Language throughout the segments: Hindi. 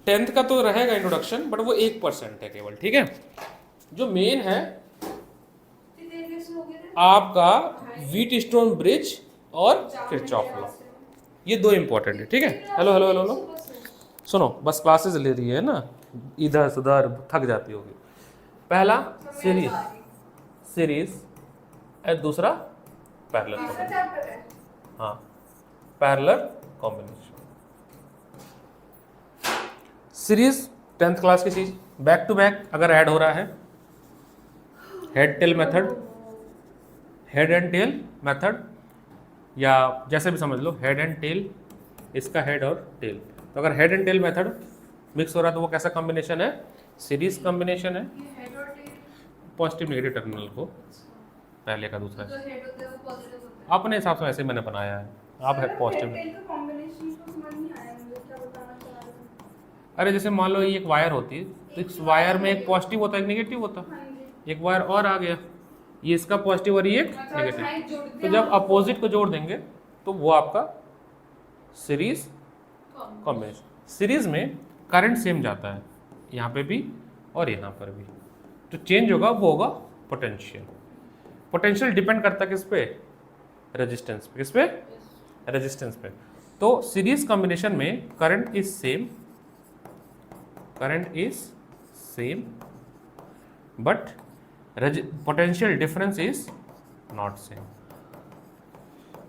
10th का तो रहेगा इंट्रोडक्शन, बट वो 1% है केवल, ठीक है। जो मेन है आपका व्हीट स्टोन ब्रिज और किरचॉफ लॉ, ये दो इंपॉर्टेंट है, ठीक है। हेलो हेलो हेलो हेलो, सुनो, बस क्लासेस ले रही है ना, इधर सुधर थक जाती होगी। पहला सीरीज, सीरीज और दूसरा पैरेलल कॉम्बिनेशन। हाँ, parallel combination. Series 10th class की चीज, बैक टू बैक अगर ऐड हो रहा है, head tail method, head and tail method, या जैसे भी समझ लो, हेड एंड टेल, इसका हेड और टेल। तो अगर head and tail method mix हो रहा है तो वो कैसा कॉम्बिनेशन है? सीरीज कॉम्बिनेशन है। पॉजिटिव नेगेटिव टर्मिनल को पहले का दूसरा है, अपने हिसाब से वैसे मैंने बनाया है, आप है पॉजिटिव। अरे जैसे मान लो ये एक वायर होती है, तो इस वायर में एक पॉजिटिव होता है एक नेगेटिव होता है, एक वायर और आ गया, ये इसका पॉजिटिव और ये एक नेगेटिव, तो जब अपोजिट को जोड़ देंगे तो वो आपका सीरीज कॉम्बिनेशन। सीरीज में करंट सेम जाता है, यहाँ पे भी और यहाँ पर भी, तो चेंज होगा वो होगा पोटेंशियल। पोटेंशियल डिपेंड करता है किस पे? रेजिस्टेंस पे। किस पे? रेजिस्टेंस पे। तो सीरीज कॉम्बिनेशन में current is same, current is same, but potential difference is not same.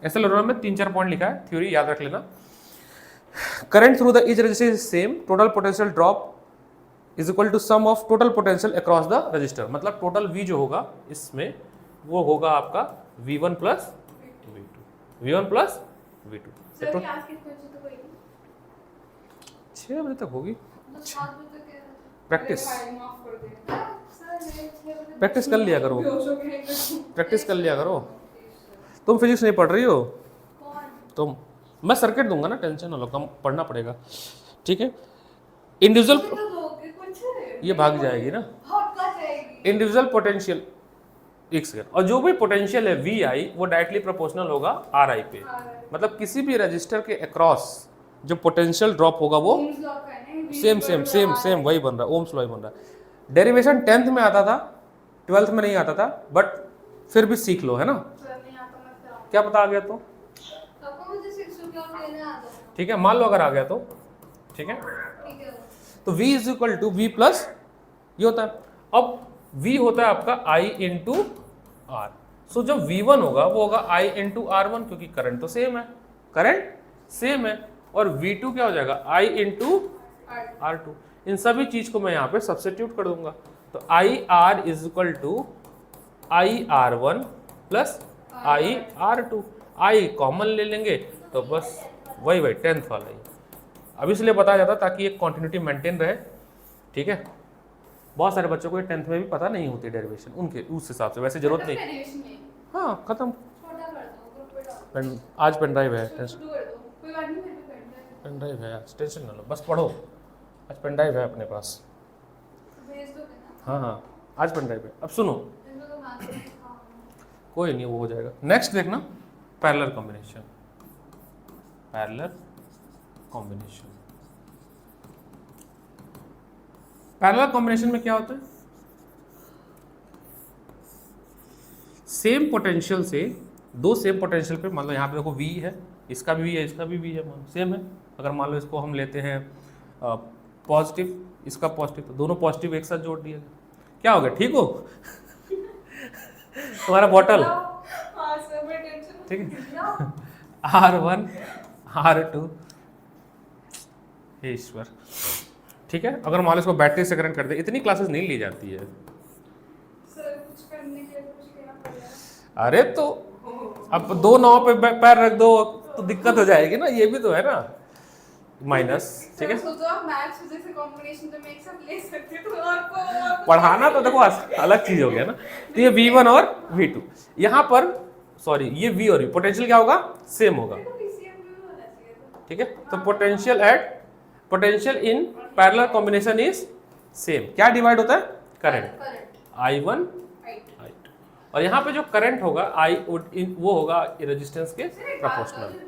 ऐसा लग रहा है, मैं 3-4 पॉइंट लिखा है, थ्योरी याद रख लेना। Current through the each resistor is same, total potential drop is equal to sum of total potential across the resistor. मतलब टोटल V जो होगा इसमें वो होगा आपका V1 plus V2, V1 plus V2। 6 बजे तक होगी प्रैक्टिस, प्रैक्टिस कर लिया करो, प्रैक्टिस कर लिया करो। तुम फिजिक्स नहीं पढ़ रही हो? तुम, मैं सर्किट दूंगा ना, टेंशन ना लो, कम पढ़ना पड़ेगा, ठीक है। इंडिविजुअल, ये भाग जाएगी ना, इंडिविजुअल पोटेंशियल, एक सेकंड, और जो भी पोटेंशियल है वी आई वो डायरेक्टली प्रोपोर्शनल होगा आर आई पे। मतलब किसी भी रजिस्टर के अक्रॉस जो पोटेंशियल ड्रॉप होगा वो सेम सेम सेम सेम वही बन रहा है, ओम्स लॉ ही बन रहा है। डेरिवेशन 10th में आता था, 12th में नहीं आता था, बट फिर भी सीख लो, है ना। क्या पता आ गया तो ठीक है, मान लो अगर आ गया तो ठीक है। तो V is equal to V plus ये होता है। अब V होता है आपका I इंटू आर, सो जब V1 होगा वो होगा I इंटू R1, क्योंकि करंट तो सेम है, करंट सेम है, और V2 क्या हो जाएगा I इंटू R2। इन सभी चीज को मैं यहाँ पे सब्स्टिट्यूट कर दूंगा, तो IR is equal to IR1 plus IR2। I common ले लेंगे तो बस वही 10th वाला ही। अब इसलिए बताया जाता ताकि एक कंटिन्यूटी मेंटेन रहे, ठीक है। बहुत सारे बच्चों को 10th में भी पता नहीं होती डेरिवेशन, उनके उस हिसाब से, वैसे जरूरत नहीं। हाँ खत्म, आज पेन ड्राइव है, पेन ड्राइव है, आज टेंशन ना लो, बस पढ़ो, आज पेन ड्राइव है अपने पास। हाँ हाँ आज पेन ड्राइव है। अब सुनो, कोई नहीं वो हो जाएगा। नेक्स्ट देखना, parallel combination, parallel combination. Parallel combination में क्या होता है? सेम पोटेंशियल से दो सेम पोटेंशियल पे, मान लो यहाँ पे देखो V है, इसका भी V है, इसका भी V है, मान सेम है। अगर मान लो इसको हम लेते हैं पॉजिटिव, इसका पॉजिटिव, तो दोनों पॉजिटिव एक साथ जोड़ दिया, क्या हो गया? ठीक हो तुम्हारा बॉटल, ठीक है। R1 R2, हे ईश्वर, ठीक है। अगर मान लो इसको बैटरी से करंट कर दे, इतनी क्लासेस नहीं ली जाती है। अरे तो अब 2 नाव पे पैर रख दो तो दिक्कत हो जाएगी ना, ये भी तो है ना, माइनस, ठीक है। पढ़ाना तो देखो अलग चीज हो गया ना। तो ये V1 और V2, यहाँ पर सॉरी ये V और V, पोटेंशियल क्या होगा? सेम होगा, ठीक है। तो potential at potential in parallel combination is same. क्या डिवाइड होता है? करंट, I1 I2, और यहाँ पे जो करंट होगा I वो होगा रेजिस्टेंस के प्रोपोर्शनल।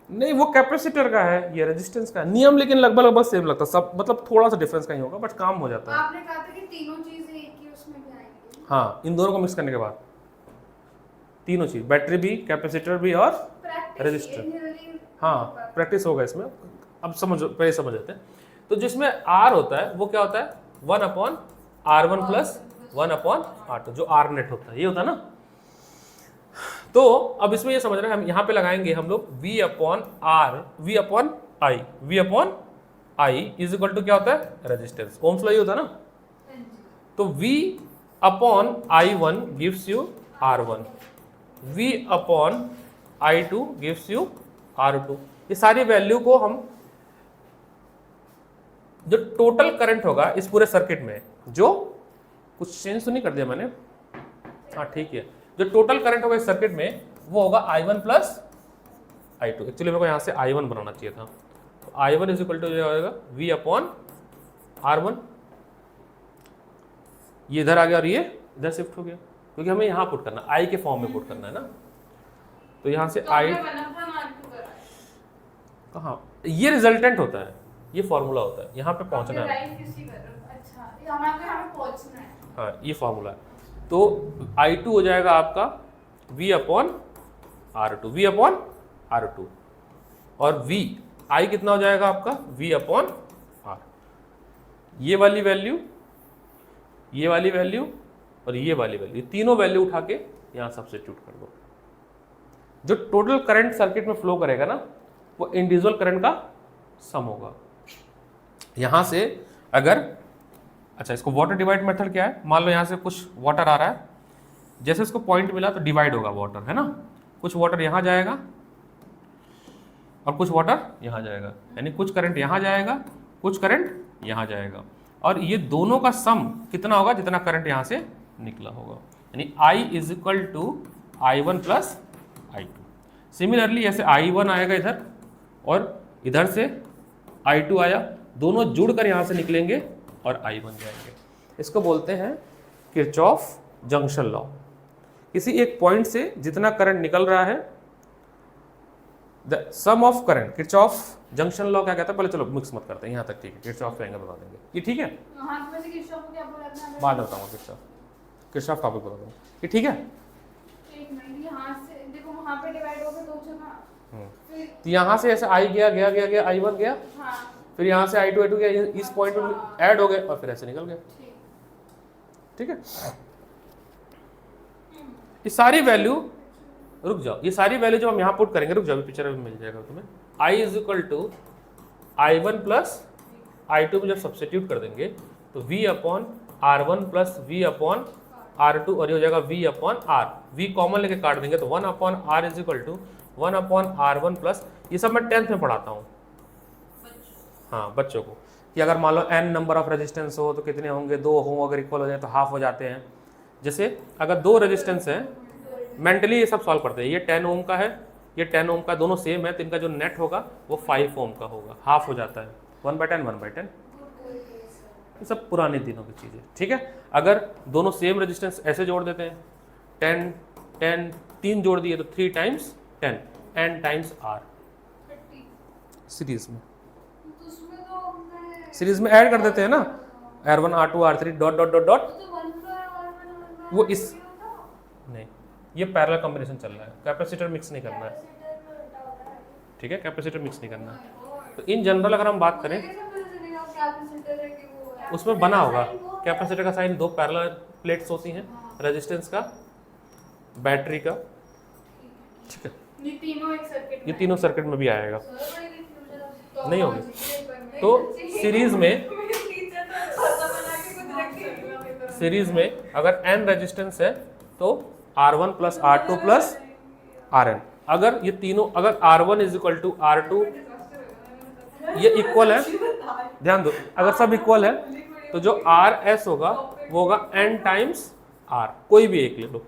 नहीं, वो कैपेसिटर का है, ये रेजिस्टेंस का है। नियम लेकिन लगभग सेम लगता है सब, मतलब थोड़ा सा डिफरेंस कहीं होगा बट काम हो जाता है। आपने कहा था कि तीनों चीजें एक ही उसमें भी आएंगी। हाँ, इन दोनों को मिक्स करने के बाद तीनों चीज, बैटरी भी, कैपेसिटर भी और रेजिस्टर। हाँ, प्रैक्टिस होगा इसमें, अब समझ, पहले समझ लेते हैं। तो जिसमें आर होता है वो क्या होता है, 1/R1 प्लस 1/R2, जो आर नेट होता है, ये होता है ना। तो अब इसमें ये समझ रहे हैं, हम यहाँ पे लगाएंगे हम लोग V/I इज इक्वल टू क्या होता है, रेजिस्टेंस, ओम्स लॉ ही होता है ना। तो V/I1 gives you R1, V/I2 gives you R2। ये सारी वैल्यू को हम, जो टोटल करंट होगा इस पूरे सर्किट में, जो कुछ चेंज तो नहीं कर दिया मैंने, हाँ ठीक है, जो टोटल करंट होगा इस सर्किट में वो होगा I1 प्लस I2। एक्चुअली मेरे को यहाँ से I1 बनाना चाहिए था, तो I1 इज इक्वल टू जो होगा V/R1, ये इधर आ गया और ये इधर शिफ्ट हो गया, क्योंकि हमें यहाँ पुट करना, I के फॉर्म में पुट करना है ना। तो यहाँ से I कहाँ, ये रिजल्टेंट होता है, ये फॉर्मूला होता है, यहाँ पे पहुँचना है। हाँ, ये फॉर्मूला है। तो I2 हो जाएगा आपका V/R2 और I कितना हो जाएगा आपका V/R। ये वाली वैल्यू, ये वाली वैल्यू और ये वाली वैल्यू, तीनों वैल्यू उठा के यहाँ सब्स्टिट्यूट कर दो। जो टोटल करंट सर्किट में फ्लो करेगा ना, वो इंडिविजुअल करंट का सम होगा। यहाँ से अगर, अच्छा इसको वाटर डिवाइड मेथड क्या है, मान लो यहाँ से कुछ वाटर आ रहा है, जैसे इसको पॉइंट मिला तो डिवाइड होगा वाटर, है ना। कुछ वाटर यहाँ जाएगा और कुछ वाटर यहाँ जाएगा, यानी कुछ करंट यहाँ जाएगा, कुछ करंट यहाँ जाएगा, और ये दोनों का सम कितना होगा, जितना करंट यहाँ से निकला होगा, यानी I is equal to I1 plus I2। Similarly ऐसे I1 आएगा इधर और इधर से I2 आया, दोनों जुड़कर यहाँ से निकलेंगे और I बन जाएंगे। इसको बोलते हैं किरचॉफ जंक्शन लॉ। किसी एक पॉइंट से जितना करंट निकल रहा है, the sum of current, Kirchhoff junction law क्या कहता है, पहले चलो मिक्स मत करते हैं, यहाँ तक ठीक है, किरचॉफ कहेंगे बता देंगे, ये ठीक है, बाद में बताऊंगा किरचॉफ टॉपिक बता दूंगा, ये ठीक है। तो यहाँ से ऐसे I गया गया गया गया, I1 गया, फिर यहाँ से I2 गया, इस पॉइंट में ऐड हो गए और फिर ऐसे निकल गए, ठीक है। ये सारी वैल्यू, रुक जाओ, ये सारी वैल्यू जो हम यहाँ पुट करेंगे, रुक जाओ पिक्चर में मिल जाएगा तुम्हें, I is equal to I1 plus I2 में जब सब्स्टिट्यूट कर देंगे तो V/R1 प्लस V/R2 और ये हो जाएगा V/R। V कॉमन लेके काट देंगे तो 1/R is equal to 1/R1 plus, ये सब मैं 10th में पढ़ाता हूँ, हाँ बच्चों को, कि अगर मान लो n नंबर ऑफ रेजिस्टेंस हो तो कितने होंगे, 2 हो, अगर इक्वल हो जाए तो हाफ हो जाते हैं। जैसे अगर 2 रेजिस्टेंस हैं, मेंटली ये सब सॉल्व करते हैं, ये 10 ओम का है, ये 10 ओम का, दोनों सेम है, तो इनका जो नेट होगा वो 5 ओम का होगा, हाफ हो जाता है, 1/10 1/10। ये सब पुराने दिनों की चीज़ें, ठीक है। अगर दोनों सेम रेजिस्टेंस ऐसे जोड़ देते हैं, 10 10 3 जोड़ दिए तो 3 times 10 n times r, series में, सीरीज में ऐड कर देते हैं ना, R1 R2 R3 dot dot dot dot, वो इस, नहीं ये पैरेलल कॉम्बिनेशन चल रहा है, कैपेसिटर मिक्स नहीं करना है, ठीक है, कैपेसिटर मिक्स नहीं करना है। तो इन जनरल अगर हम बात करें, उसमें बना होगा कैपेसिटर का साइन, 2 पैरेलल प्लेट्स होती हैं, रेजिस्टेंस का, बैटरी का, ठीक है, ये तीनों सर्किट में भी आएगा, नहीं होगी। तो सीरीज में अगर n रेजिस्टेंस है तो R1 plus R2 plus Rn, अगर ये तीनों, अगर R1 is equal to R2, ये इक्वल है, ध्यान दो, अगर सब इक्वल है तो जो Rs होगा वो होगा n टाइम्स R, कोई भी एक ले लो।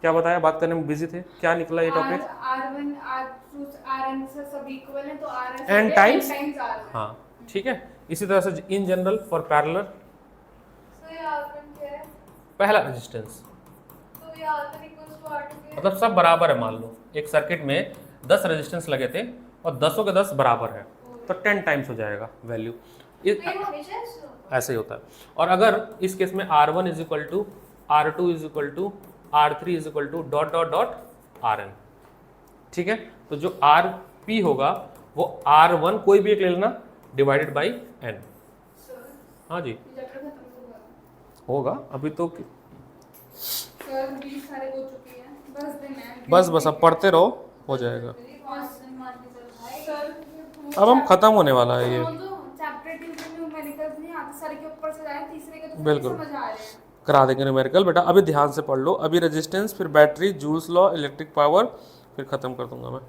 क्या बताया, बात करने में बिजी थे, क्या निकला ये टॉपिक, R1 R2 Rn से सब इक्वल है तो Rs n टाइम्स R, हाँ ठीक है। इसी तरह से इन जनरल फॉर पैरेलल, तो ये R1 क्या है, पहला रेजिस्टेंस, तो ये R1 इक्वल्स टू R2 क्या है, मतलब सब बराबर है। मान लो एक सर्किट में 10 रेजिस्टेंस लगे थे और 10 के 10 बराबर है, तो 10 टाइम्स हो जाएगा वैल्यू। तो ये हमेशा ऐसे ही होता है। और अगर इस केस में R1 is equal to R2 is equal to R3 is equal to dot dot dot Rn, ठीक है, तो जो Rp होगा वो R1 कोई भी एक ले लेना डिवाइडेड बाई n। हाँ जी चैप्टर खत्म होगा अभी तो, सर भी सारे हो चुके हैं, बस दिन है बस अब पढ़ते रहो, हो जाएगा। सर अब हम खत्म होने वाला है ये, चैप्टर 2 के न्यूमेरिकल्स नहीं आते सर के ऊपर से जाए, तीसरे के तो बिल्कुल। समझ आ रहे हैं। करा देंगे न्यूमेरिकल। बेटा अभी ध्यान से पढ़ लो, अभी रेजिस्टेंस, फिर battery, joules law, electric power, फिर खत्म कर दूंगा मैं।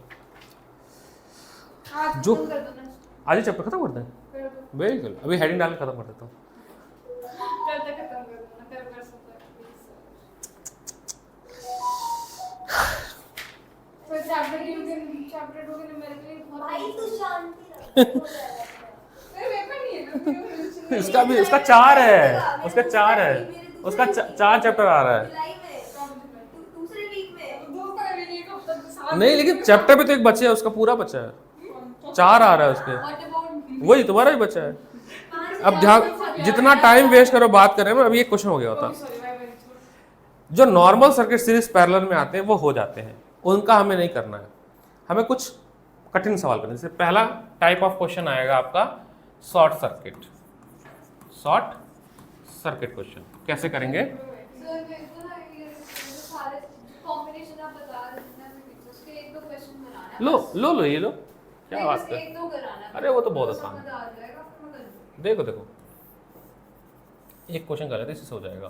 आज जो- खत्म कर दो ना, आज ही चैप्टर खत्म कर दें, कर दो, बिल्कुल। अभी हेडिंग डाल के खत्म कर देता हूँ। करते खत्म कर दो ना, कर सकते तो चैप्टर 2 के न्यूमेरिकल बहुत भाई तू शांति रख, हो जाएगा। सर पेपर नहीं है ना इसका भी, उसका 4 है, उसका 4 है, उसका 4 चैप्टर आ रहा है। जुलाई में, दूसरे वीक में। दो का भी एक हफ्ता तो साथ नहीं लेकिन चैप्टर भी तो एक बच्चे है, उसका पूरा बचा है, 4 आ रहा है उसके, What about वही तुम्हारा ही बचा है। 5 अब ध्यान, जितना टाइम वेस्ट करो बात करने में, अभी एक क्वेश्चन हो गया होता। सॉरी भाई वेरी जो नॉर्मल सर्किट सीरीज पैरेलल में आते हैं वो हो जाते हैं, उनका हमें नहीं करना है, हमें कुछ कठिन सवाल करने। जैसे पहला टाइप ऑफ क्वेश्चन आएगा आपका शॉर्ट सर्किट क्वेश्चन। कैसे करेंगे? सर मेरे को ना ये सारे कॉम्बिनेशन आप बता रहे थे ना, मैं उसके एक दो क्वेश्चन बनाना है। लो ये लो, क्या नहीं, बात बस है। एक दो कराना है। अरे वो तो बहुत आसान है। समझ आ जाएगा, फिर मैं कर दूंगी। देखो एक क्वेश्चन कर लेते हैं, इससे हो जाएगा।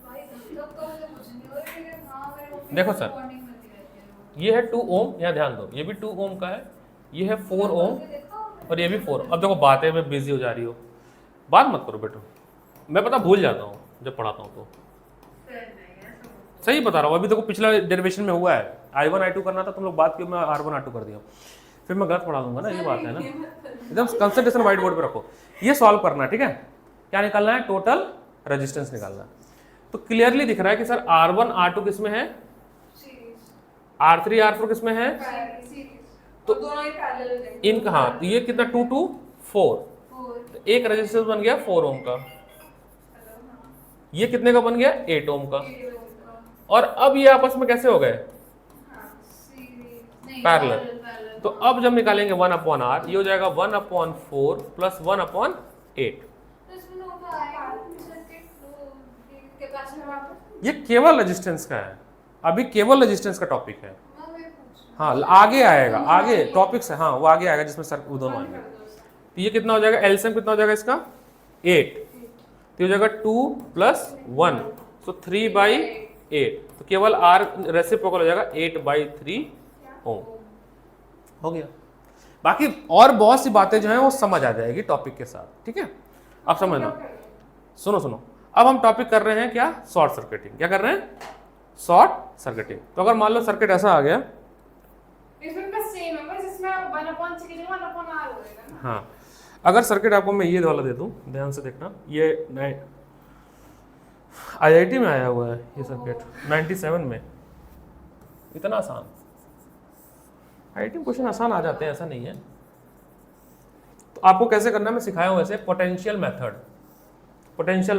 भाई तब तो मुझे कुछ नहीं हो रहा है, लेकिन हाँ मेरे को देखो सर, बॉन्डिंग मिलती रहती है। ये है 2 ओम, यहाँ ध्यान दो, ये भी 2 ओम का है, ये है 4 ओम और ये भी 4। अब देखो बातें में बिजी हो जा रही हो, बात मत करो बेटो, मैं पता भूल जाता हूँ जब पढ़ाता हूँ तो। सही बता रहा हूँ, अभी देखो पिछला डेरिवेशन में हुआ है, I1 I2 करना था, तुम लोग बात की, मैं R1 R2 कर दिया, फिर मैं गलत पढ़ा दूंगा ना, ये बात है ना। एकदम कंसंट्रेशन व्हाइट बोर्ड पे रखो, ये सॉल्व करना है, ठीक है। क्या निकालना है? टोटल रेजिस्टेंस निकालना है। तो क्लियरली दिख रहा है कि सर R1 R2 किस में है, R3 R4 किस में है, तो दोनों ही पैरेलल है। इनका। हाँ, तो ये कितना 2 2 4, तो एक रेजिस्टेंस बन गया 4 ओम का, ये कितने का बन गया 8 ओम का। और अब ये आपस में कैसे हो गए? पैरेलल। तो अब जब निकालेंगे 1 अपॉन R, ये हो जाएगा 1 अपॉन 4 प्लस 1 अपॉन 8। ये केवल रेजिस्टेंस का है, अभी केवल रेजिस्टेंस का टॉपिक है। हाँ आगे आएगा, आगे टॉपिक से, हाँ वो आगे आएगा जिसमें सर वो दोनों आएंगे। तो ये कितना हो जाएगा, एलसीएम कितना हो जाएगा इसका 8, तो हो जाएगा 2 प्लस 1, तो 3/8, तो केवल R रेसिप्रोकल हो जाएगा 8/3 ओम। हो गया। बाकी और बहुत सी बातें जो हैं वो समझ आ जाएगी टॉपिक के साथ, ठीक है। अब समझना, सुनो, अब हम टॉपिक कर रहे हैं क्या, शॉर्ट सर्किटिंग। क्या कर रहे हैं? Short circuiting. तो अगर मान लो सर्किट ऐसा आ गया, इसमें बस सेम है, बस इसमें 1/6 की जगह 1/R हो जाएगा ना। हाँ अगर सर्किट आपको मैं ये वाला दे दूं, ध्यान से देखना, ये IIT में आया हुआ है ये सर्किट 97 में, इतना आसान। IIT में क्वेश्चन आसान आ जाते हैं, ऐसा नहीं है। तो आपको कैसे करना है मैं सिखाया हूँ वैसे, पोटेंशियल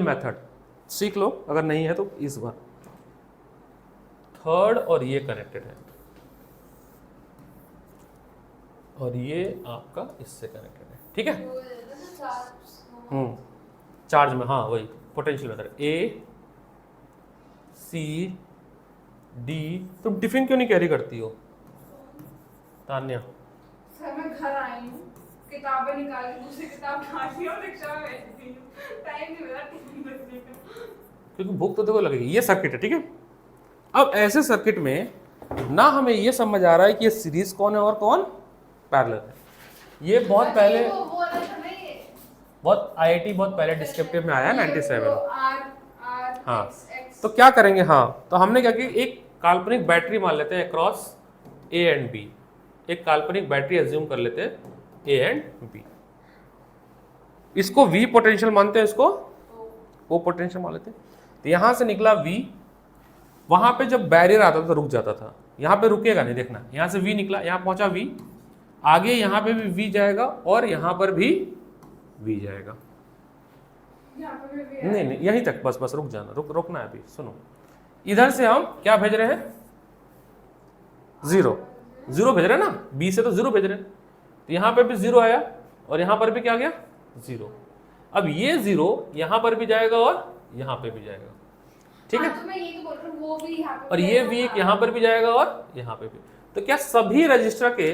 मेथड सीख लो, अगर नहीं है तो इस बार। थर्ड और ये कनेक्टेड है, और ये आपका इससे कनेक्टेड है, ठीक है। चार्ज में, हाँ वही पोटेंशियल मेथड। ACD। तुम टिफिन क्यों नहीं कैरी करती हो तान्या? सर मैं घर आई हूँ, किताबें निकाल के दूसरी किताब ढाली और रिक्शा में बैठ गई हूँ, टाइम नहीं मिला टिफिन रखने का। क्योंकि भूख तो देखो लगेगी। ये सर्किट है, ठीक है। अब ऐसे सर्किट में ना हमें ये समझ आ रहा है कि ये सीरीज कौन है और कौन पैरेलल है। ये बहुत पहले, वो वाला था ना ये, बहुत IIT बहुत पहले डिस्क्रिप्टिव में आया है 97। R हाँ X तो क्या करेंगे, हाँ तो हमने क्या किया, एक काल्पनिक बैटरी मान लेते हैं अक्रॉस A एंड B, एक काल्पनिक बैटरी एज्यूम कर लेते हैं A एंड B। इसको V पोटेंशियल मानते हैं, इसको O पोटेंशियल मान लेते हैं। तो यहाँ से निकला V, वहां पे जब बैरियर आता था तो रुक जाता था, यहाँ पे रुकेगा नहीं, देखना यहाँ से V निकला, यहाँ पहुंचा V, आगे यहाँ पे भी V जाएगा और यहाँ पर भी V जाएगा। यहाँ पे भी नहीं नहीं यहीं तक, बस बस रुक जाना, रुकना है अभी। सुनो, इधर से हम क्या भेज रहे हैं, जीरो भेज रहे हैं ना, बी से तो जीरो भेज रहे हैं, तो यहाँ पे भी जीरो आया और यहाँ पर भी क्या गया, जीरो। अब ये जीरो यहाँ पर भी जाएगा और यहाँ पे भी जाएगा, ठीक है। हाँ, तो मैं ये तो बोल रहा हूँ, वो भी यहाँ पे और ये भी एक यहाँ पर भी जाएगा और यहाँ पे भी। तो क्या सभी रजिस्टर के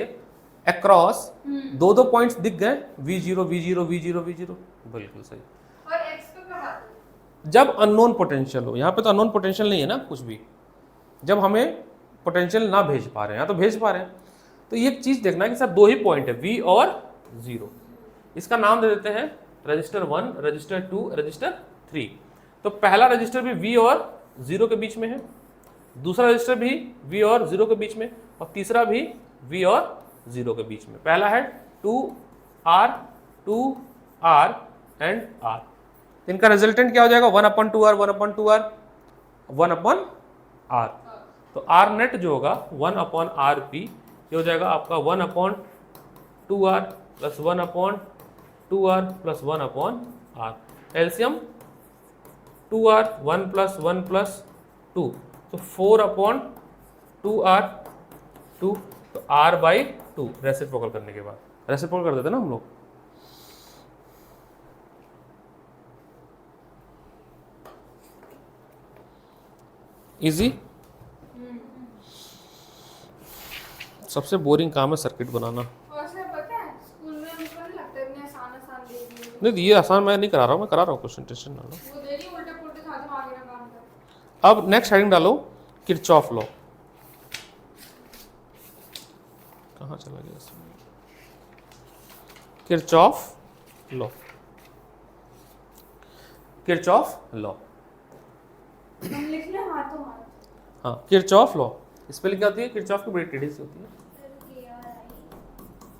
अक्रॉस दो दो पॉइंट्स दिख गए, V0 V0 V0 V0? बिल्कुल सही। और एक्स पे बढ़ा दो। जब अननोन पोटेंशियल हो, यहाँ पे तो अननोन पोटेंशियल नहीं है ना कुछ भी, जब हमें पोटेंशियल ना भेज पा रहे हैं, यहाँ तो भेज पा रहे हैं, तो ये चीज देखना है कि सर दो ही पॉइंट है, V और 0। इसका नाम दे देते हैं रजिस्टर 1, रजिस्टर 2, रजिस्टर 3। तो पहला रजिस्टर भी V और 0 के बीच में है, दूसरा रजिस्टर भी V और 0 के बीच में, और तीसरा भी V और 0 के बीच में। पहला है 2R एंड R। इनका रिजल्टेंट क्या हो जाएगा, 1/2R 1/2R 1/R। तो R नेट जो होगा 1/RP, ये हो जाएगा आपका 1/2R plus 1/2R plus 1/R। LCM 2R 1 plus 1 plus 2, तो 4/2R 2, तो R/2 रेसिप्रोकल करने के बाद, रेसिप्रोकल कर देते ना हम लोग। इजी। सबसे बोरिंग काम है सर्किट बनाना। और सर पता है स्कूल में हमको नहीं लगता इतने आसान दे दिए। नहीं ये आसान मैं नहीं करा रहा हूँ, मैं करा रहा हूँ क्वेश्चन, टेंशन ना लो। वो दे रही उल्टे पुल्टे साथ में आगे ना काम कर। अब नेक्स्ट हेडिंग डालो, किरचॉफ लॉ। कहाँ चला गया इसमें, किरचॉफ लॉ, किरचॉफ लॉ। हम लिख ले हाथों हाथ। हाँ किरचॉफ लॉ, स्पेलिंग क्या होती है, किरचॉफ की बड़ी टेढ़ी सी होती है,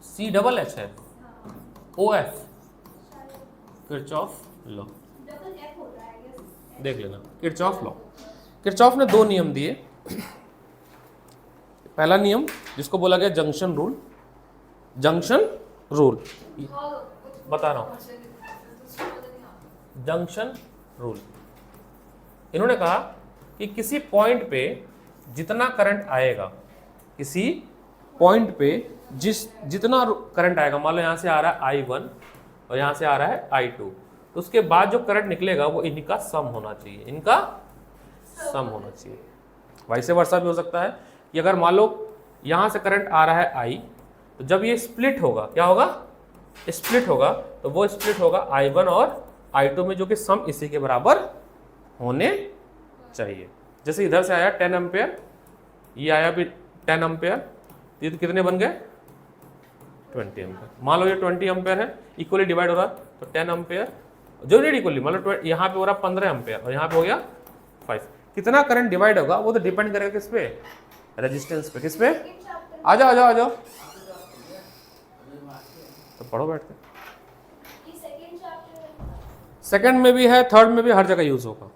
CHH है, OF, किरचॉफ लॉ। देख लेना किरचॉफ लॉ। किरचॉफ ने दो नियम दिए। पहला नियम जिसको बोला गया जंक्शन रूल, जंक्शन रूल बता रहा हूं, जंक्शन रूल। इन्होंने कहा कि किसी पॉइंट पे जितना करंट आएगा, किसी पॉइंट पे जितना करंट आएगा, मान लो यहाँ से आ रहा है I1 और यहाँ से आ रहा है I2, तो उसके बाद जो करंट निकलेगा वो इनका सम होना चाहिए, इनका सम होना चाहिए। वैसे वर्षा भी हो सकता है कि अगर मान लो यहाँ से करंट आ रहा है I, तो जब ये स्प्लिट होगा, क्या होगा, स्प्लिट होगा, तो वो स्प्लिट होगा I1 और I2 में, जो कि सम इसी के बराबर होने चाहिए। जैसे इधर से आया 10 एम्पेयर, ये आया भी 10 एम्पेयर, ये तो कितने बन गए 20 एम्पेयर। मान लो ये 20 एम्पेयर है, इक्वली डिवाइड हो रहा है, तो 10 एम्पेयर जो नहीं इक्वली, मान लो यहाँ पे हो रहा 15 एम्पेयर और यहाँ पे हो गया 5। कितना करंट डिवाइड होगा वो तो डिपेंड करेगा किस पे, रेजिस्टेंस पे। किस पे, आ जाओ आ जाओ आ जाओ, तो पढ़ो बैठ के। सेकंड में भी है, थर्ड में भी, हर जगह यूज होगा।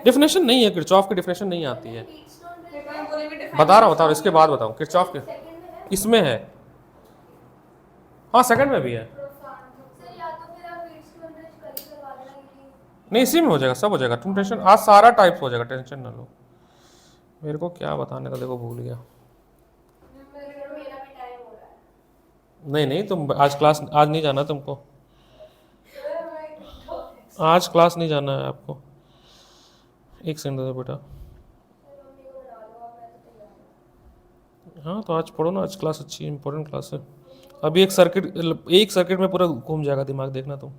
डेफिनेशन नहीं है, किरचॉफ की डेफिनेशन नहीं आती है, बता रहा हूँ इसके बाद बताऊँ। किरचॉफ के इसमें है, हाँ सेकंड में भी है, नहीं इसी में हो जाएगा, सब हो जाएगा, तुम टेंशन, आज सारा टाइप्स हो जाएगा, टेंशन ना लो। मेरे को क्या बताने था, देखो भूल गया। नहीं नहीं तुम आज क्लास, आज नहीं जाना तुमको, आज क्लास नहीं जाना है आपको। एक सेकंड दे दो बेटा। हाँ तो आज पढ़ो ना, आज क्लास अच्छी इंपॉर्टेंट क्लास है। अभी एक सर्किट में पूरा घूम जाएगा दिमाग, देखना तुम।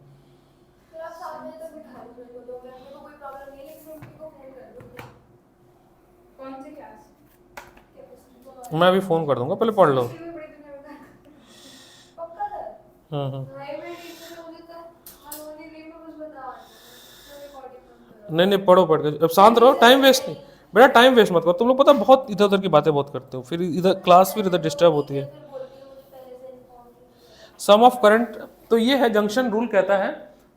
कौन सी क्लास? मैं अभी फोन कर दूंगा, पहले पढ़ लो। नहीं पढ़ो, पढ़ के अब शांत रहो, टाइम वेस्ट नहीं बेटा, टाइम वेस्ट मत करो। तुम लोग पता बहुत इधर उधर की बातें बहुत करते हो, फिर इधर क्लास फिर इधर डिस्टर्ब होती है। सम ऑफ करंट, तो ये है जंक्शन रूल, कहता है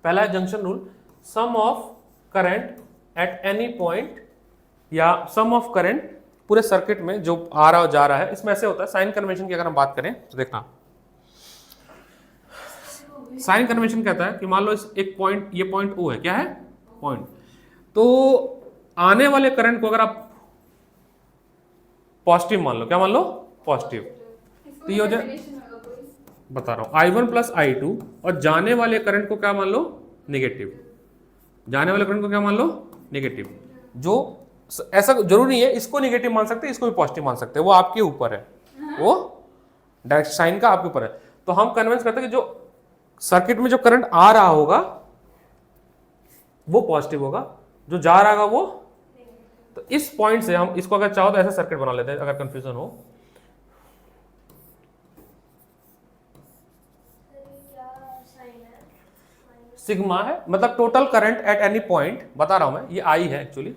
पहला है junction rule, sum of current at any point या सम ऑफ करंट पूरे सर्किट में जो आ रहा और जा रहा है, इसमें ऐसे होता है। साइन कन्वेंशन की अगर हम बात करें तो देखना, साइन कन्वेंशन कहता है कि मान लो इस एक पॉइंट, ये पॉइंट O है, क्या है पॉइंट, तो आने वाले करंट को अगर आप पॉजिटिव मान लो, क्या मान लो पॉजिटिव, तो ये हो जाए, बता रहा हूं I1 प्लस I2, और जाने वाले करंट को क्या मान लो नेगेटिव, जाने वाले करंट को क्या मान लो नेगेटिव। जो ऐसा जरूरी नहीं है इसको नेगेटिव मान सकते हैं, इसको भी पॉजिटिव मान सकते हैं, वो आपके ऊपर है, वो डायरेक्ट साइन का आपके ऊपर है। तो हम कन्विंस करते हैं कि जो सर्किट में जो करंट आ रहा होगा वो पॉजिटिव होगा, जो जा रहा होगा वो, तो इस पॉइंट से हम इसको अगर चाहो तो ऐसा सर्किट बना लेते हैं अगर कंफ्यूजन हो। सिग्मा है मतलब total current at any point, बता रहा हूं मैं, ये आई है एक्चुअली,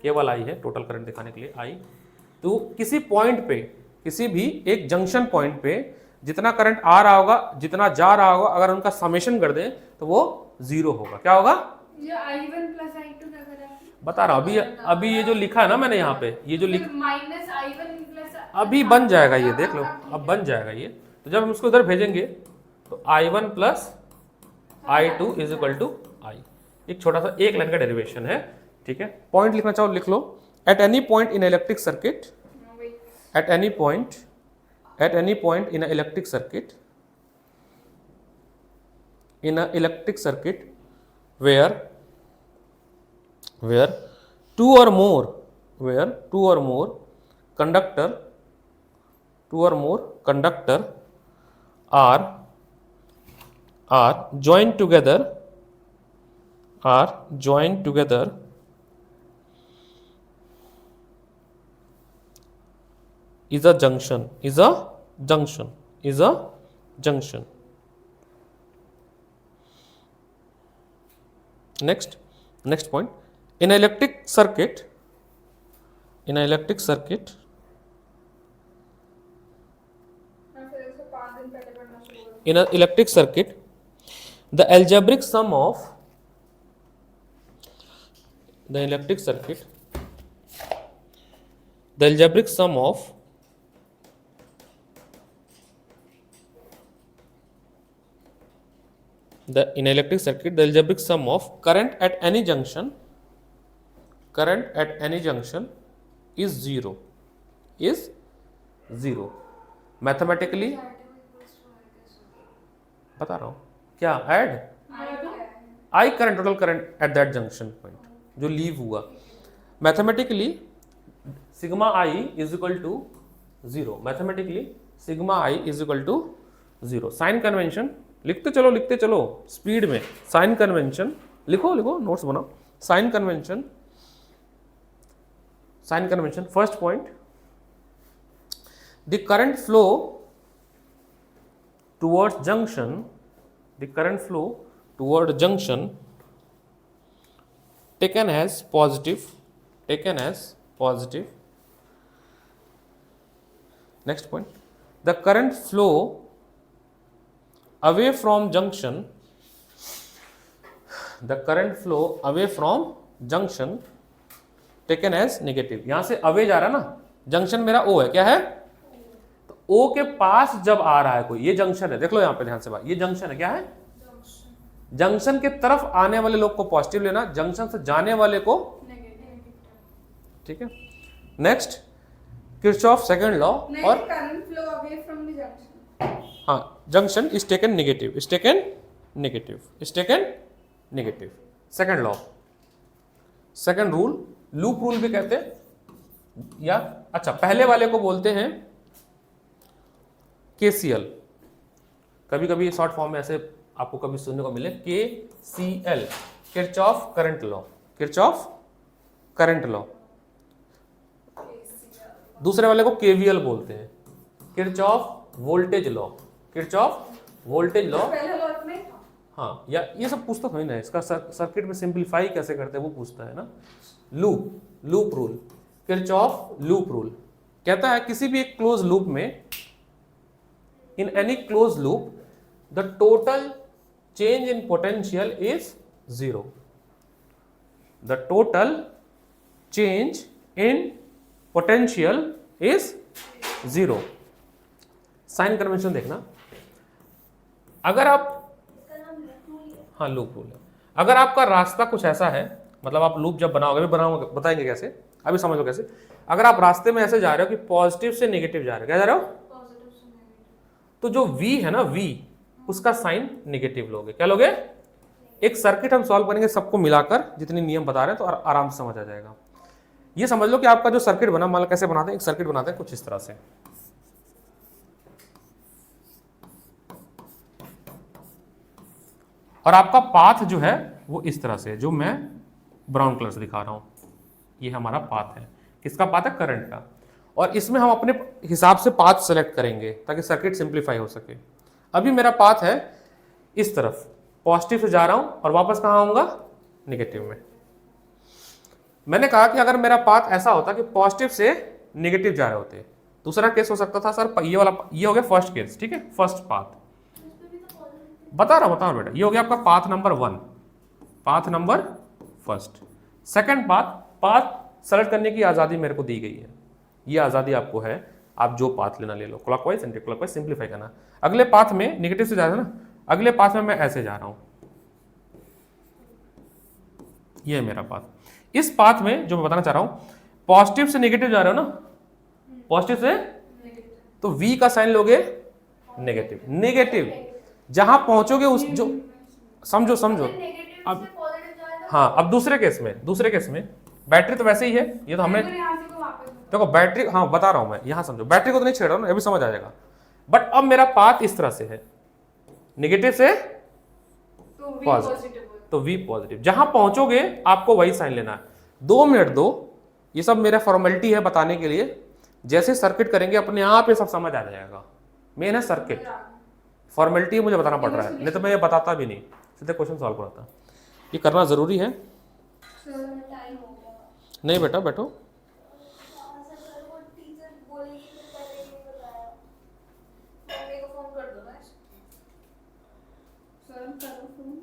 केवल आई है टोटल करंट दिखाने के लिए आई। तो किसी पॉइंट पे, किसी भी एक जंक्शन पॉइंट पे जितना करंट आ रहा होगा, जितना जा रहा होगा, अगर उनका समेशन कर दें तो वो 0 होगा। क्या होगा? ये I1 प्लस I2 क्या करा? बता रहा हूं अभी ये जो लिखा है ना मैंने यहाँ पे, ये जो माइनस I1 प्लस अभी बन जाएगा, ये देख लो अब बन जाएगा ये। तो जब हम उसको इधर भेजेंगे तो I1 plus I2 is equal to I। एक छोटा सा एक लाइन का डेरिवेशन है, ठीक है। पॉइंट लिखना चाहो लिख लो। At any point in electric circuit, at any point in an electric circuit, in an electric circuit where two or more conductor are joined together is a junction. Next point, in an electric circuit, the algebraic sum of in an electric circuit, the algebraic sum of current at any junction is zero. Mathematically बता रहा हूँ क्या, add I current, total current at that junction point जो लीव हुआ, mathematically sigma I is equal to 0, mathematically sigma I is equal to 0। Sign convention लिखते चलो स्पीड में। साइन कन्वेंशन लिखो नोट्स बनाओ। Sign convention first point, the current flow towards junction taken as positive. Next point, the current flow away from junction taken as negative। यहां से अवे जा रहा है ना, जंक्शन मेरा O है, क्या है, तो O के पास जब आ रहा है कोई, ये जंक्शन है, देख लो यहां पे ध्यान से बात, ये जंक्शन है, क्या है, जंक्शन के तरफ आने वाले लोग को पॉजिटिव लेना, जंक्शन से जाने वाले को नेगेटिव, ठीक है। नेक्स्ट, किरचॉफ सेकंड लॉ, और current flow away from the junction, हाँ, junction is taken negative, second law, second rule, loop rule भी कहते हैं, या अच्छा पहले वाले को बोलते हैं KCL, कभी कभी शॉर्ट फॉर्म में ऐसे आपको कभी सुनने को मिले KCL, किरचॉफ करंट लॉ। दूसरे वाले को KVL बोलते हैं, किरचॉफ वोल्टेज लॉ। पहला लॉ में था, हाँ, या ये सब पुस्तक है ना, इसका सर्किट में सिंपलीफाई कैसे करते हैं वो पूछता है ना। Loop rule, Kirchhoff loop rule कहता है किसी भी एक क्लोज लूप में, in any close loop the total change in potential is 0. The total change in potential is 0। Sign convention देखना, अगर आप, इसका नाम लूप है। हाँ लूप रूल है, अगर आपका रास्ता कुछ ऐसा है, मतलब आप लूप जब बनाओगे, बनाओगे बताएंगे कैसे, अभी समझ लो कैसे। अगर आप रास्ते में ऐसे जा रहे हो कि पॉजिटिव से नेगेटिव जा रहे हो, क्या जा रहे हो, पॉजिटिव से नेगेटिव। तो जो v है ना, v उसका साइन नेगेटिव लोगे, क्या लोगे। एक सर्किट हम सॉल्व करेंगे सबको मिलाकर, जितने नियम बता रहे हैं, तो आराम से समझ आ जाएगा। ये समझ लो कि आपका जो सर्किट बना, मान लो कैसे बनाते हैं, एक सर्किट बनाते हैं कुछ इस तरह से, और आपका पाथ जो है वो इस तरह से, जो मैं ब्राउन कलर से दिखा रहा हूं, ये हमारा पाथ है। किसका पाथ है, करंट का। और इसमें हम अपने हिसाब से पाथ सेलेक्ट करेंगे ताकि सर्किट सिंप्लीफाई हो सके। अभी मेरा पाथ है इस तरफ, पॉजिटिव से जा रहा हूं और वापस कहां आऊंगा, नेगेटिव में। मैंने कहा कि अगर मेरा पाथ ऐसा होता कि पॉजिटिव से नेगेटिव जा रहे होते, दूसरा केस हो सकता था सर ये वाला, ये हो गया फर्स्ट केस, ठीक है, फर्स्ट पाथ इसमें भी तो पॉजिटिव। बता रहा हूं बेटा, ये हो गया आपका path number 1, path number first. Second path select करने की आज़ादी मेरे को दी गई है, ये आज़ादी आपको है, आप जो पाथ लेना ले लो, क्लॉकवाइज एंटी क्लॉकवाइज, सिंप्लीफाई करना। अगले पाथ में नेगेटिव से जा रहा है ना, अगले पाथ में मैं ऐसे जा रहा हूं, ये है मेरा पाथ। इस पाथ में जो मैं बताना चाह रहा हूं, पॉजिटिव से नेगेटिव जा रहे हो ना, पॉजिटिव से, तो v का साइन लोगे नेगेटिव, नेगेटिव जहां पहुंचोगे उस, जो समझो नेगेटिव अब, से पॉजिटिव जा रहा है। हाँ अब दूसरे केस में बैटरी तो वैसे ही है, ये तो हमने, अगर यहाँ से को वापस देखो बैटरी, हाँ बता रहा हूं मैं, यहां समझो, बैटरी को तो नहीं छेड़ रहा हूं ना, अभी समझ आ जाएगा। बट अब मेरा पाथ इस तरह से है, नेगेटिव से तो v पॉजिटिव, पॉजिटिव हो। तो v पॉजिटिव, जहां पहुंचोगे आपको वही साइन लेना है। 2 मिनट दो, ये सब मेरा फॉर्मेलिटी है बताने के लिए, जैसे सर्किट करेंगे अपने आप ये सब समझ आ जाएगा। मेन है सर्किट, फॉर्मेलिटी मुझे बताना पड़ रहा है, नहीं तो मैं ये बताता भी नहीं, सीधे क्वेश्चन सॉल्व कराता। ये करना जरूरी है। टाइम हो गया। नहीं बेटा बैठो, सर वो टीचर बोलेगी फिर पहले नहीं बताया। मम्मी को फोन कर दो ना। सर करो फोन।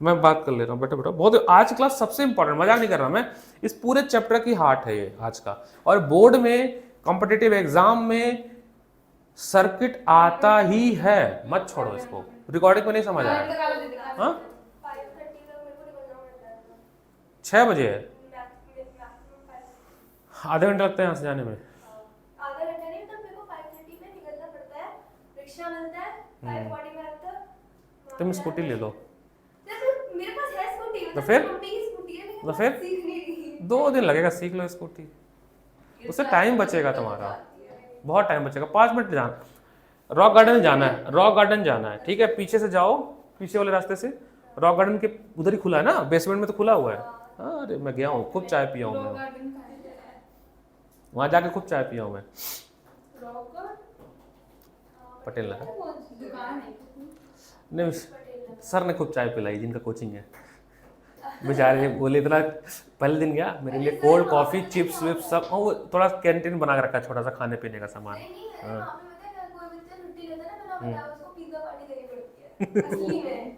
मैं बात कर ले रहा हूँ बेटा, बहुत आज क्लास सबसे इंपॉर्टेंट, मजाक नहीं कर रहा मैं, इस पूरे चैप्टर की हार्ट है ये आज का। और बोर्ड में कॉम्पिटिटिव एग्जाम में सर्किट आता ही है, मत छोड़ो इसको, रिकॉर्डिंग में नहीं समझ आया। हाँ 5:30 तक मेरे को निकलना पड़ता है। 6 बजे है, मैक्सिमम 5। आधे घंटे लगते हैं यहाँ से जाने में। आधा घंटा नहीं, तो मेरे को 5:30 में निकलना पड़ता है, रिक्शा मिलता है 5:45 तक। तुम स्कूटी ले लो, तो मेरे पास है स्कूटी, तो फिर? मम्मी की स्कूटी है, तो फिर? सीख नहीं रही। 2 दिन लगेगा, सीख लो स्कूटी, उससे टाइम बचेगा तुम्हारा, बहुत टाइम बचेगा। 5 मिनट जाना, रॉक गार्डन जाना है, रॉक गार्डन जाना है, ठीक है, पीछे से जाओ, पीछे वाले रास्ते से, रॉक गार्डन के उधर ही खुला है ना, बेसमेंट में तो खुला हुआ है। अरे मैं गया हूँ, खूब चाय पिया हूँ मैं, वहाँ जाके खूब चाय पिया हूँ मैं, पटेल नगर। दुकान है। नहीं सर ने खूब चाय पिलाई, जिनका कोचिंग है, बेचारे बोले, इतना पहले दिन गया, मेरे लिए कोल्ड कॉफी चिप्स विप्स सब, वो थोड़ा कैंटीन बना के रखा छोटा सा खाने पीने का सामान। नहीं वहाँ पे पता है कोई बच्चा छुट्टी लेता है ना, मैंने बताया उसको पिज्जा पार्टी देनी पड़ती है असली में।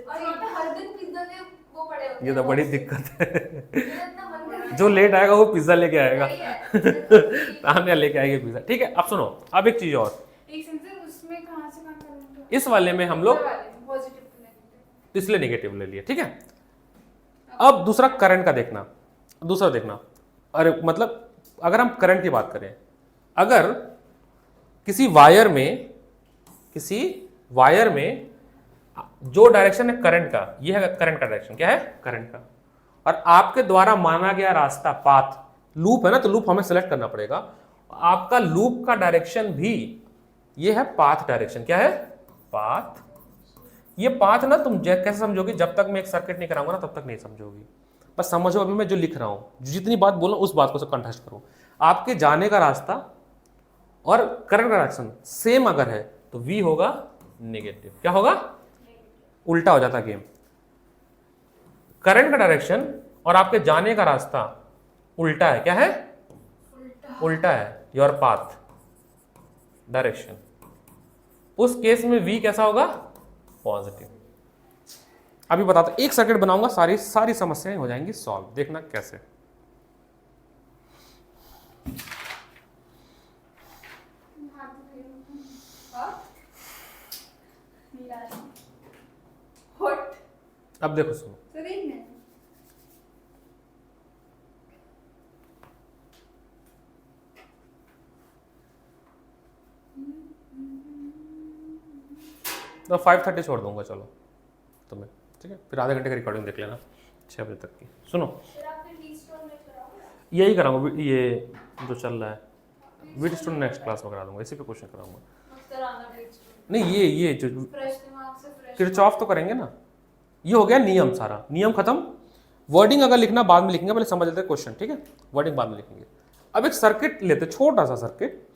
और यहाँ पे हर दिन पिज्जा के वो पड़े होते हैं। ये तो बड़ी दिक्कत है, मेरा इतना मन कर रहा है। जो लेट आएगा वो पिज्जा लेके आएगा, वही है। तान्या लेके आएगी पिज्जा। ठीक है, अब सुनो, अब एक चीज और, एक सेंसर उसमें कहाँ से कहाँ करेंगे? इस वाले में हम लोग पॉजिटिव टू नेगेटिव। तो इसलिए नेगेटिव ले लिया, ठीक है। अब दूसरा करंट का देखना, दूसरा देखना, अरे मतलब अगर हम करंट की बात करें, अगर किसी वायर में जो डायरेक्शन है करंट का, ये है करंट का डायरेक्शन, क्या है करंट का, और आपके द्वारा माना गया रास्ता पाथ, लूप है ना, तो लूप हमें सेलेक्ट करना पड़ेगा। आपका लूप का डायरेक्शन भी ये है पाथ डायरेक्शन, क्या है पाथ। ये पाथ ना तुम कैसे समझोगे, जब तक मैं एक सर्किट नहीं कराऊंगा ना तब तक नहीं समझोगी। बस समझो अभी मैं जो लिख रहा हूं, जितनी बात बोला उस बात को कंठस्थ करो। आपके जाने का रास्ता और करंट का डायरेक्शन सेम अगर है तो V होगा नेगेटिव, क्या होगा, उल्टा हो जाता गेम। करंट का डायरेक्शन और आपके जाने का रास्ता उल्टा है, क्या है उल्टा है, योर पाथ डायरेक्शन, उस केस में V कैसा होगा पॉजिटिव। अभी बताता, एक सर्किट बनाऊंगा, सारी समस्याएं हो जाएंगी सॉल्व, देखना कैसे। हाँ नीला हॉट अब देखो सुनो, सर एक मिनट तो 5:30 छोड़ दूंगा चलो तुम्हें, ठीक है, फिर आधे घंटे की रिकॉर्डिंग देख लेना 6 बजे तक की। सुनो फिर आप फिर रीस्टोर में कराओगे? यही कराऊंगा, ये जो चल रहा है वीट स्टोन नेक्स्ट क्लास में करा दूंगा, इसी पे क्वेश्चन कराऊंगा। अक्सर आना टेक्स्ट नहीं ये जो फ्रेश दिमाग से फ्रेश किरचॉफ तो करेंगे ना, ये हो गया नियम, सारा नियम खत्म। वर्डिंग अगर लिखना बाद में लिखेंगे, पहले समझ लेते हैं क्वेश्चन, ठीक है, वर्डिंग बाद में लिखेंगे। अब एक सर्किट लेते, छोटा सा सर्किट,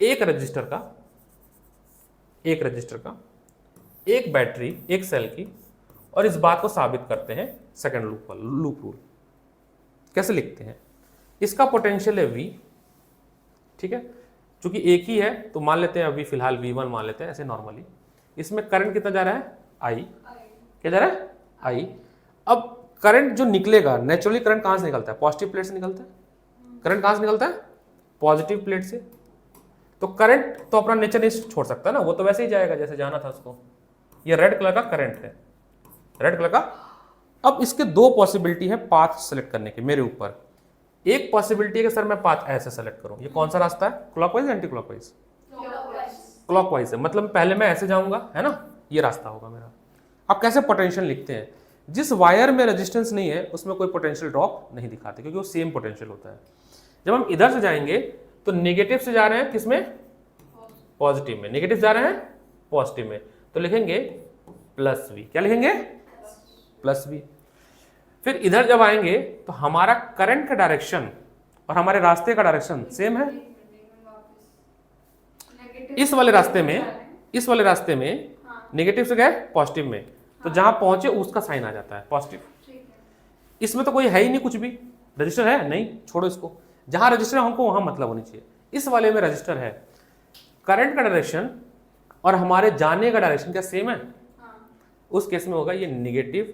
एक रजिस्टर का, एक बैटरी, एक सेल की, और इस बात को साबित करते हैं सेकंड लूप रूल। कैसे लिखते हैं? इसका पोटेंशियल है V, ठीक है, चूंकि एक ही है तो मान लेते हैं अभी फिलहाल V1 मान लेते हैं ऐसे नॉर्मली। इसमें करंट कितना जा रहा है? I। क्या जा रहा है? I। अब करंट जो निकलेगा, नेचुरली करंट कहां से निकलता है? पॉजिटिव प्लेट से निकलता है। करंट कहां से निकलता है? पॉजिटिव प्लेट से। तो करंट तो अपना नेचर नहीं छोड़ सकता ना, वो तो वैसे ही जाएगा जैसे जाना था उसको। ये रेड कलर का करंट है, रेड कलर का। अब इसके दो पॉसिबिलिटी है पाथ सेलेक्ट करने के मेरे ऊपर। एक पॉसिबिलिटी है कि सर मैं पाथ ऐसे सेलेक्ट करूं। ये कौन सा रास्ता है? Clockwise anti clockwise? क्लॉकवाइज है, मतलब पहले मैं ऐसे जाऊंगा, है ना, ये रास्ता होगा मेरा। अब कैसे पोटेंशियल लिखते हैं? जिस वायर में रेजिस्टेंस नहीं है उसमें कोई पोटेंशियल ड्रॉप नहीं दिखाते, क्योंकि वो सेम पोटेंशियल होता है। जब हम इधर से जाएंगे तो नेगेटिव से जा रहे हैं किसमें? पॉजिटिव में। नेगेटिव जा रहे हैं पॉजिटिव में, तो लिखेंगे प्लस V। क्या लिखेंगे? Plus V। फिर इधर जब आएंगे तो हमारा करंट का डायरेक्शन और हमारे रास्ते का डायरेक्शन सेम है। इस वाले रास्ते में नेगेटिव से गए पॉजिटिव में, तो जहां पहुंचे उसका साइन आ जाता है पॉजिटिव। इसमें तो कोई है ही नहीं, कुछ भी रजिस्टर है नहीं, छोड़ो इसको। जहां रजिस्टर हमको वहां मतलब होनी चाहिए। इस वाले में रजिस्टर है, करंट का डायरेक्शन और हमारे जाने का डायरेक्शन क्या सेम है? उस केस में होगा ये नेगेटिव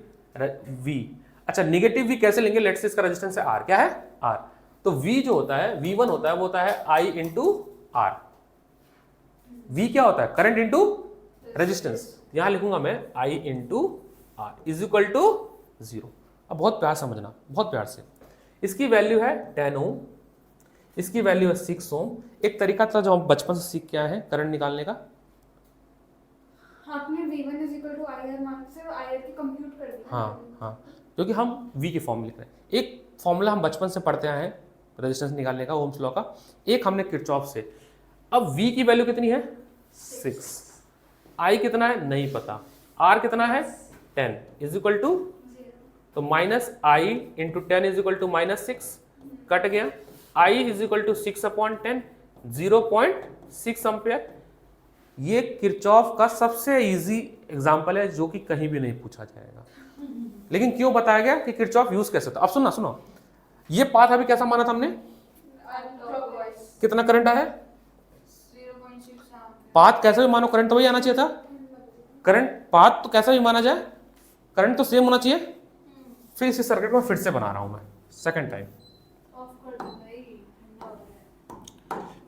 V। अच्छा, नेगेटिव V कैसे लेंगे? लेट्स से इसका रेजिस्टेंस है R। क्या है? R। तो V जो होता है, V1 होता है, वो होता है I इंटू R। V क्या होता है? Current into resistance. यहां लिखूंगा मैं I into R is equal to 0। अब बहुत प्यार समझना, बहुत प्यार से। इसकी वैल्यू है 10 ओम, इसकी वैल्यू है 6 ओम। एक तरीका था जो हम बचपन से सीख के आए हैं करंट निकालने का। आपने V1 IR मान से IR की कंप्यूट कर दिया। हाँ, क्योंकि हम V की फॉर्म लिख रहे हैं। एक फॉर्मूला हम बचपन से पढ़ते आए हैं रेजिस्टेंस निकालने का, ओम्स लॉ का। एक हमने किरचॉफ से। अब V की वैल्यू कितनी है? 6। I कितना है? नहीं पता। R कितना है? 10 इज इक्वल टू, तो minus I into 10 is equal to minus 6, cut गया। I इज इक्वल टू 6/10, 0.6 एम्पियर। ये किरचॉफ का सबसे इजी एग्जांपल है जो कि कहीं भी नहीं पूछा जाएगा। लेकिन क्यों बताया गया कि किरचॉफ यूज कैसे होता है? अब सुनो, ये पाथ अभी कैसा माना था हमने? कितना करंट आया? 0.6 पाथ कैसा भी मानो, करंट तो वही आना चाहिए था। करंट पाथ तो कैसा भी माना जाए, करंट तो सेम होना चाहिए। फिर इसी सर्किट को फिर से बना रहा हूं मैं सेकंड टाइम,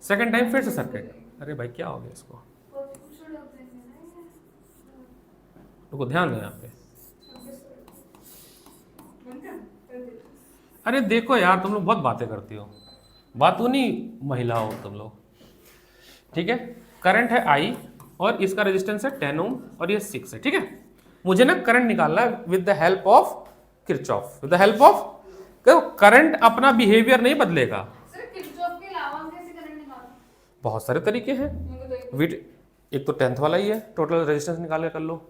सेकंड टाइम फिर से सर्किट। अरे भाई क्या हो गया इसको? रुको, ध्यान दो यहाँ पे। अरे देखो यार, तुम लोग बहुत बातें करती हो, बातों नहीं महिला हो तुम लोग, ठीक है। करंट है I और इसका रेजिस्टेंस है 10 ओम और ये 6 है, ठीक है। मुझे ना करंट निकालना है with the help of Kirchhoff, with the help of. Current अपना बिहेवियर नहीं बदलेगा। सर किरचॉफ के अलावा हम कैसे करंट निकालें? बहुत सारे तरीके हैं। विद एक तो 10th वाला ही है, टोटल रेजिस्टेंस निकाल के कर लो।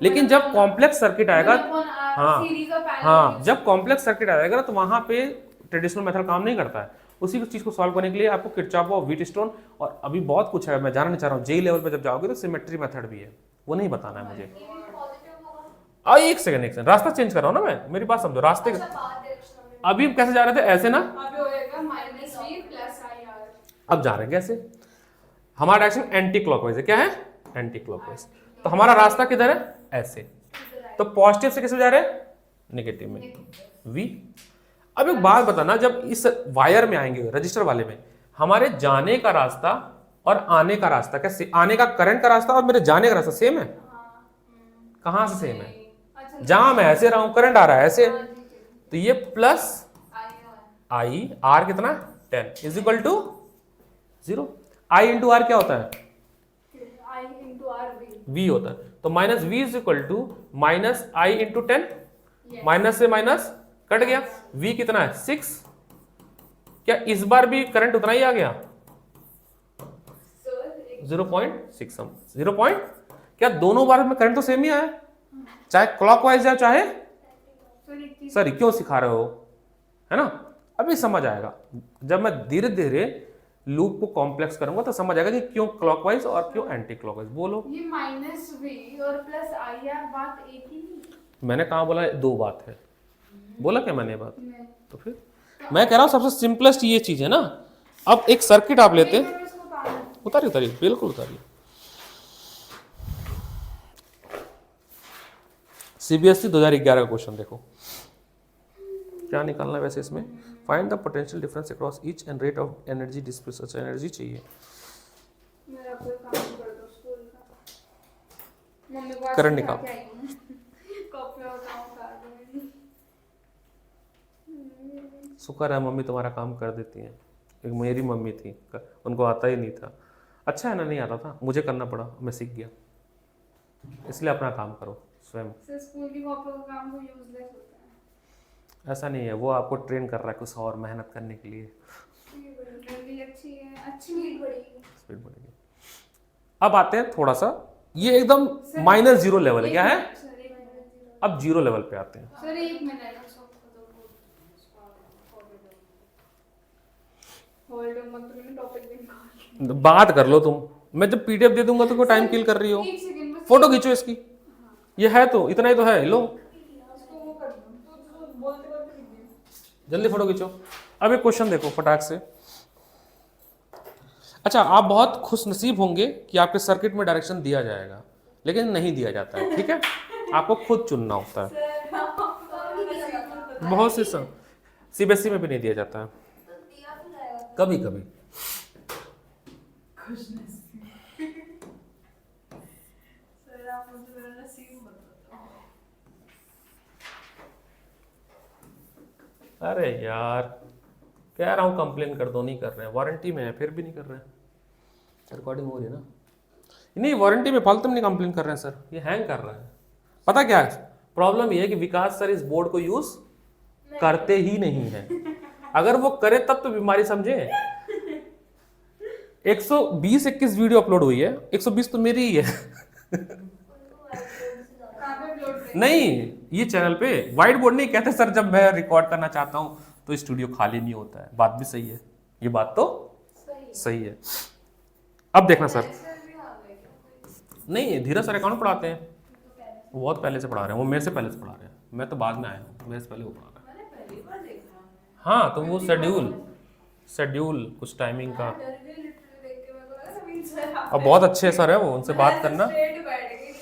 लेकिन जब कॉम्प्लेक्स सर्किट आएगा, हाँ, जब कॉम्प्लेक्स सर्किट आएगा तो वहां पे ट्रेडिशनल मेथड काम नहीं करता है। उसी चीज को सॉल्व करने के लिए आपको किरचॉफ और व्हीटस्टोन और अभी बहुत कुछ है, मैं जानना नहीं चाह रहा हूँ। जेई लेवल पे जब जाओगे तो सिमेट्री मेथड भी है, वो नहीं बताना है मुझे। एक सेकंड, रास्ता चेंज कर रहा हूँ ना मैं, मेरी बात समझो। रास्ते अभी कैसे जा रहे थे? ऐसे ना, अब जा रहे हैं कैसे? हमारा डायरेक्शन एंटी क्लॉकवाइज है। क्या है? Anti clockwise. तो हमारा रास्ता किधर है? ऐसे। तो पॉजिटिव से किस में जा रहे हैं? नेगेटिव में, V। अब एक बात बताना, जब इस वायर में आएंगे, रजिस्टर वाले में, हमारे जाने का रास्ता और आने का रास्ता क्या आने का करंट का रास्ता और मेरे जाने का रास्ता सेम है? कहाँ से सेम है? अच्छा जहां मैं ऐसे रहा हूं करंट आ रहा है ऐसे, हाँ, ठीक है। तो ये प्लस आई आई आर कितना 10 is equal to 0। I into R क्या होता है? I into R V. v होता है, तो minus V is equal to minus I into 10, minus से माइनस कट गया, v कितना है 6। क्या इस बार भी करंट उतना ही आ गया? 0.6 हम 0 पॉइंट, क्या दोनों बार में करंट तो सेम ही आया, चाहे क्लॉकवाइज जाए चाहे, सॉरी क्यों सिखा रहे हो, है ना? अभी समझ आएगा जब मैं धीरे धीरे लूप को कॉम्प्लेक्स करूंगा तो समझ आएगा कि क्यों क्लॉकवाइज और क्यों एंटी क्लॉकवाइज। बोलो। ये माइनस वी और प्लस आई आर बात एक ही नहीं? मैंने कहा बोला दो बात है, बोला क्या मैंने ये बात? नहीं। तो फिर मैं कह रहा हूँ सबसे सिंपलेस्ट ये चीज है ना। अब एक सर्किट आप लेते, मैं इसको उतारना। उतारिए उतारिए बिल्कुल उतारिए। सीबीएसई 2011 का क्वेश्चन देखो क्या निकालना है वैसे इसमें। Find the potential difference across each and rate of energy displace. अच्छा एनर्जी चाहिए, मेरा कोई काम कर दो स्कूल का। मम्मी को करंट निकाल। कॉपी और काम कर दो। शुक्र है मम्मी तुम्हारा काम कर देती है। एक मेरी मम्मी थी उनको आता ही नहीं था। अच्छा है ना, नहीं आता था, मुझे करना पड़ा, मैं सीख गया। इसलिए अपना काम करो स्वयं। स्कूल की कॉपी का काम तो यूजलेस होता है। ऐसा नहीं है, वो आपको ट्रेन कर रहा है कुछ और मेहनत करने के लिए। भी अच्छी है, अच्छी नीड बढ़ेगी, स्पीड बढ़ेगी। अब आते हैं थोड़ा सा, ये एकदम माइनस जीरो लेवल है, क्या है? अब जीरो लेवल पे आते हैं। सर एक मिनट होल्ड मत करो, टॉपिक भी निकाल। बात कर लो तुम, मैं जब पीडीएफ दे दूंगा तो क्यों टाइम किल कर रही हो? एक सेकंड बस। फोटो खींचो इसकी, ये है तो इतना ही तो है, लो इसको वो कर दो, तो बोलते बोलते लिख दिया। जल्दी फोटो खींचो। अब एक क्वेश्चन देखो फटाक से। अच्छा आप बहुत खुश नसीब होंगे कि आपके सर्किट में डायरेक्शन दिया जाएगा, लेकिन नहीं दिया जाता है, ठीक है? आपको खुद चुनना होता है। बहुत से सीबीएसई में भी नहीं दिया जाता है, कभी कभी। सर आप मुझे मेरा नसीब मत बताओ। अरे यार कह रहा हूँ कंप्लेन कर दो, नहीं कर रहे हैं, वारंटी में है फिर भी नहीं कर रहे हैं। रिकॉर्डिंग हो रही है ना? नहीं वारंटी में फालतू में नहीं कंप्लेन कर रहे हैं सर, ये हैंग कर रहा है। पता क्या है प्रॉब्लम? ये है कि विकास सर इस बोर्ड को यूज करते ही नहीं है। अगर वो करे तब तो बीमारी समझे। 120-21 वीडियो अपलोड हुई है, 120 तो मेरी ही है। कहाँ पे अपलोड करें? नहीं ये चैनल पे व्हाइट बोर्ड नहीं कहते सर, जब मैं रिकॉर्ड करना चाहता हूँ तो स्टूडियो खाली नहीं होता है। बात भी सही है, ये बात तो सही है। अब देखना सर, नहीं धीरज सर अकाउंट पढ़ाते हैं, वो बहुत पहले से पढ़ा रहे हैं, वो मेरे से पहले से पढ़ा रहे हैं, मैं तो बाद में आया हूँ, मेरे से पहले वो पढ़ा रहे हैं। मैंने पहली बार देखा। हाँ तो वो शेड्यूल कुछ टाइमिंग का। डर गई लिटरली देख के, मेरे को लगा सभी सर अब बहुत अच्छे सर है वो, उनसे बात करना, स्ट्रेट बैठ गई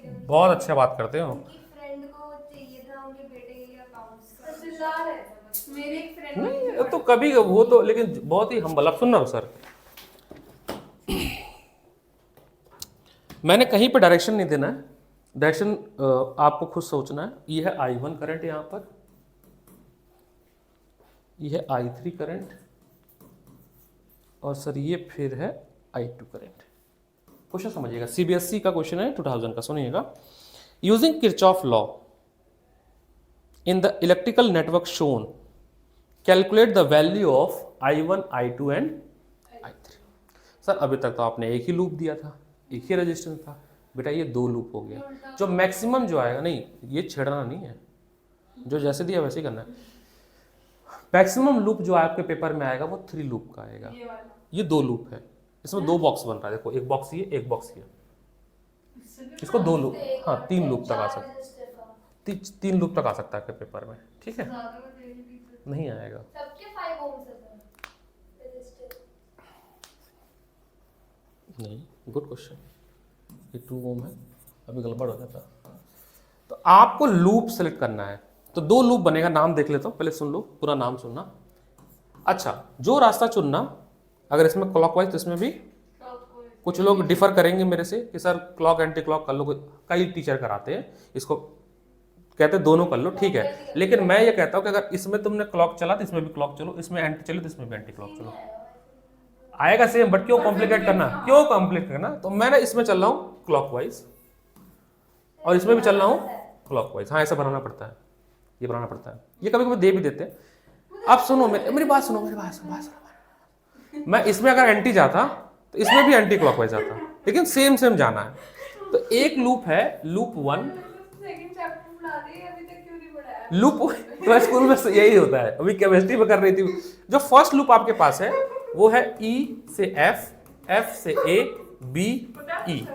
थे। बहुत अच्छा बात करते हो। फ्रेंड को चाहिए था उनके बेटे के लिए अकाउंट्स का। चिल्ला रहे थे बस। मेरे एक फ्रेंड नहीं तो कभी वो तो, लेकिन बहुत ही हम अब सुन रहा हूँ सर, मैंने कहीं पे डायरेक्शन नहीं देना है, डायरेक्शन आपको खुद सोचना है। ये है I1 करंट यहाँ पर, ये है I3 करंट, और सर ये फिर है I2 करंट। क्वेश्चन समझिएगा, सीबीएसई का क्वेश्चन है 2000 का, सुनिएगा। Using Kirchhoff law in the electrical network shown calculate the value of I1, I2 and I3। Sir अभी तक तो आपने एक ही लूप दिया था, एक ही रेजिस्टेंस था, बेटा ये दो लूप हो गया। जो मैक्सिमम जो आएगा, नहीं ये छेड़ना नहीं है, जो जैसे दिया वैसे ही करना है। मैक्सिमम लूप जो आपके पेपर में आएगा वो 3 लूप का आएगा। ये वाला ये 2 लूप है, इसमें 2 बॉक्स बन रहा है, देखो एक बॉक्स ये, एक बॉक्स ये, इसको 2 लूप, हाँ 3 लूप तक आ सकता, 3 लूप तक आ सकता है आपके पेपर में, ठीक है? नहीं आएगा। सबके 5 ओम्स है सर रजिस्टर। नहीं, गुड क्वेश्चन। ये 2 ओम है, अभी गड़बड़ हो जाता। तो आपको लूप सेलेक्ट करना है, तो 2 लूप बनेगा, नाम देख लेता हूँ, पहले सुन लो, पूरा नाम सुनना। अच्छा जो रास्ता चुनना अगर इसमें क्लॉकवाइज तो इसमें भी कुछ लोग डिफर करेंगे मेरे से कि सर क्लॉक एंटी क्लॉक कर लो, कई टीचर कराते हैं इसको, कहते हैं दोनों कर लो, ठीक है, लेकिन मैं ये कहता हूँ कि अगर इसमें तुमने क्लॉक चला तो इसमें भी क्लॉक चलो, इसमें एंटी चलो तो इसमें भी एंटी क्लॉक चलो, आएगा सेम, बट क्यों कॉम्प्लिकेट करना, क्यों कॉम्प्लिकेट करना। तो मैं ना इसमें चल रहा हूँ क्लॉकवाइज और इसमें भी चल रहा हूँ क्लॉकवाइज। हाँ, ऐसा बनाना पड़ता है, ये बनाना पड़ता है, ये कभी कभी दे भी देते हैं। अब सुनो मेरी बात सुनो, मेरी बात सुनो, मैं इसमें अगर एंटी जाता तो इसमें भी एंटी क्लॉकवाइज आता, लेकिन सेम सेम जाना है। तो एक लूप है, लूप 1 लूप, तो स्कूल में यही होता है, अभी केमिस्ट्री में कर रही थी। जो फर्स्ट लूप आपके पास है वो है E से F, F से A, B, E।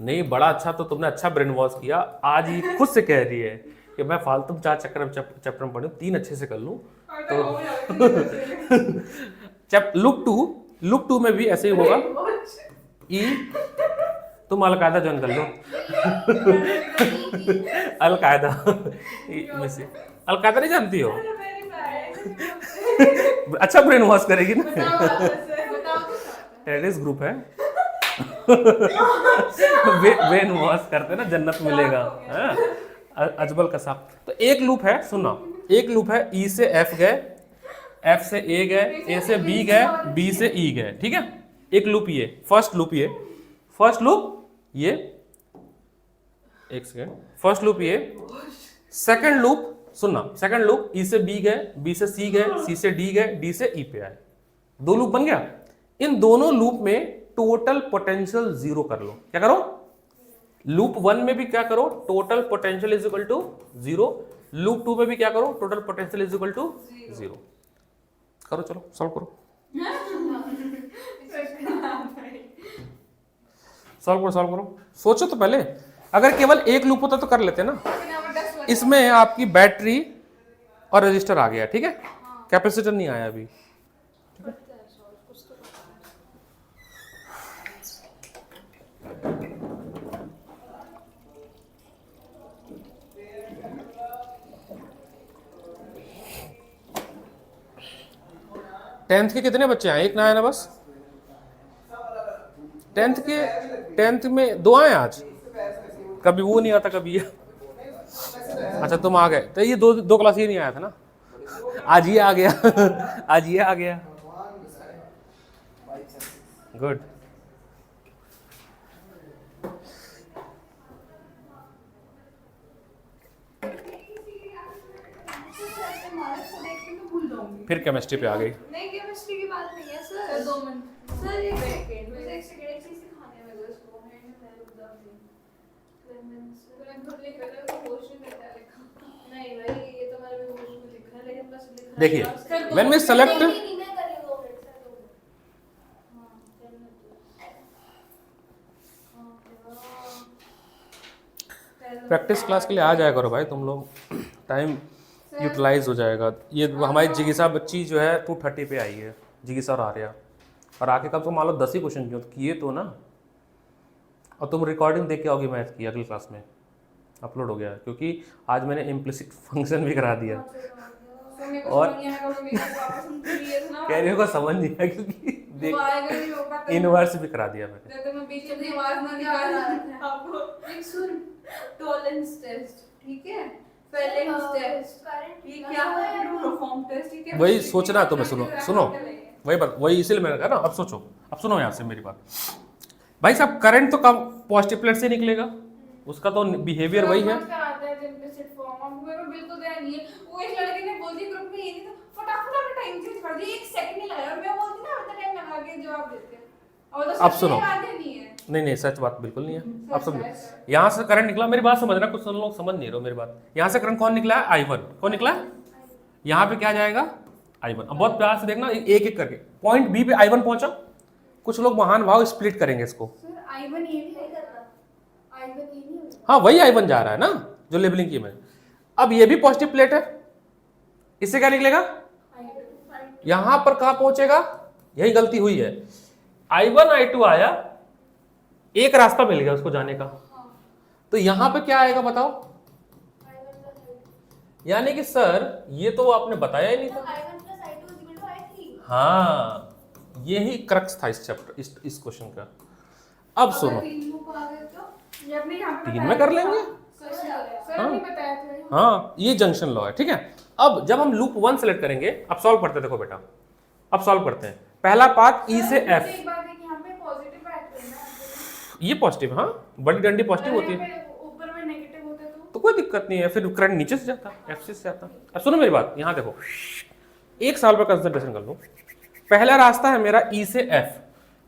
नहीं, बड़ा अच्छा, तो तुमने अच्छा ब्रेन वॉश किया, आज ये खुद से कह रही है कि मैं फालतू 4 चैप्टर में पढ़ूं, 3 अच्छे से कर लूं। तो लूप 2 में भी ऐसे ही होगा, E, तुम अलकायदा ज्वाइन कर लो। अलकायदा, अलकायदा नहीं जानती हो? अच्छा ब्रेन वॉश करेगी ना। टेररिस्ट ग्रुप है। ब्रेन वॉश करते ना, जन्नत मिलेगा। अजबल कसाब। तो एक लूप है, सुनो, एक लूप है, E से F गए, F से A गए, A से B गए, B से E गए, ठीक है, एक लूप ये, फर्स्ट लूप ये, फर्स्ट लूप ये, एक सेकेंड, फर्स्ट लूप ये, सेकंड लूप सुनना, सेकंड लूप E से B गए, B से C गए, C से D गए, D से E पे आए, 2 लूप बन गया। इन दोनों लूप में टोटल पोटेंशियल 0 कर लो। क्या करो? लूप 1 में भी क्या करो? Total potential is equal to 0। Loop 2 में भी क्या करो? Total potential is equal to 0। करो, चलो सॉल्व करो, सॉल्व करो। सोचो तो पहले, अगर केवल एक लूप होता तो कर लेते ना। इसमें आपकी बैटरी और रजिस्टर आ गया, ठीक है, कैपेसिटर नहीं आया अभी। टेंथ के कितने बच्चे आए? एक ना आया ना बस। टेंथ में 2 आए आज, कभी वो नहीं आता कभी ये। अच्छा तुम आ गए, तो ये दो क्लास ये नहीं आया था ना, आज ये आ गया। आज ये आ गया, गुड। फिर केमिस्ट्री पे आ गई। नहीं, केमिस्ट्री की बात नहीं है सर, 2 मिनट सर, एक सेकंड, मुझे एक सेकंड एक चीज सिखाने में दो इसको। मैं रुक जाती हूं, मैं खुद लिख रहा हूं, क्वेश्चन करता है लिखा नहीं भाई, ये तो मैंने भी क्वेश्चन लिखा है, लेकिन बस लिखा। देखिए when we select, practice class के लिए आ जाया करो भाई तुम लोग, टाइम यूटिलाइज हो जाएगा। ये हमारी जिगिसा बच्ची जो है 230 पे आई है, जिगिसा और आर्या, और आके कब तो मान लो 10 ही क्वेश्चन किए तो ना, और तुम रिकॉर्डिंग देख के आओगी मैथ की, अगली क्लास में अपलोड हो गया, क्योंकि आज मैंने इम्प्लिसिट फंक्शन भी करा दिया। और कह रही हो को समझ नहीं आया, क्योंकि देख इनवर्स भी करा दिया मैंने। टॉलरेंस टेस्ट, ठीक है, बैलेंस टेस्ट, ये क्या है, परफॉर्म टेस्ट, ठीक है, वही सोचना है तुम्हें। सुनो वही बात, वही इसीलिए मैंने कहा ना। अब सोचो, अब सुनो यहाँ से मेरी बात भाई साहब, करंट तो कब पॉजिटिव प्लेट से निकलेगा, उसका तो बिहेवियर वही है। बिल्कुल ध्यान नहीं है, वो एक लड़के ने बोल दिया ग्रुप में, ये नहीं था, फटाफट अपना टाइम चेंज कर दिया, 1 सेकंड नहीं लगा, और मैं बोलती ना उतना टाइम लगा के जवाब देते हैं, और तो अब सुनो, नहीं है। नहीं सच बात बिल्कुल नहीं है। अब समझो, यहाँ से करंट निकला, मेरी बात समझना, कुछ लोग समझ नहीं रहे हो मेरी बात। यहाँ से करंट कौन निकला है? I1। कौन निकला है? यहाँ पे क्या जाएगा? I1। अब बहुत प्यार से देखना, एक एक करके पॉइंट बी पे I1 पहुंचा। कुछ लोग महान भाव स्प्लिट करेंगे इसको। I1 ये नहीं करना, I1 ये नहीं, हाँ वही I1 जा रहा है ना, जो लेबलिंग की मैंने। अब ये भी पॉजिटिव प्लेट है, इससे क्या निकलेगा? यहां पर कहां पहुंचेगा? यही गलती हुई है, I1 I2 आया, एक रास्ता मिल गया उसको जाने का। तो यहां पे क्या आएगा बताओ? यानी कि सर ये तो आपने बताया ही नहीं था। I1 plus I2 is equal to I3. हाँ, यही क्रक्स था इस चैप्टर, इस क्वेश्चन का। अब सुनो, अगर 3 लूप आ गए तो ये अपने यहाँ पे 3 बताया में कर था। लेंगे। सर हाँ। ने बताया था। हाँ, ये जंक्शन लॉ है, ठीक है। अब जब हम लूप 1 सेलेक्ट करेंगे, अब सॉल्व करते हैं, देखो बेटा अब सॉल्व करते हैं। पहला पाथ ई से एफ, एक बात है कि यहाँ पे पॉजिटिव बैटरी है ना, ये पॉजिटिव, हाँ बड़ी डंडी पॉजिटिव होती है, ऊपर में नेगेटिव होता तो कोई दिक्कत नहीं है, फिर करंट नीचे से जाता, एफ से जाता। अब सुनो मेरी बात, यहाँ देखो, एक साल पर कंसंट्रेशन कर लो। पहला रास्ता है मेरा ई से एफ,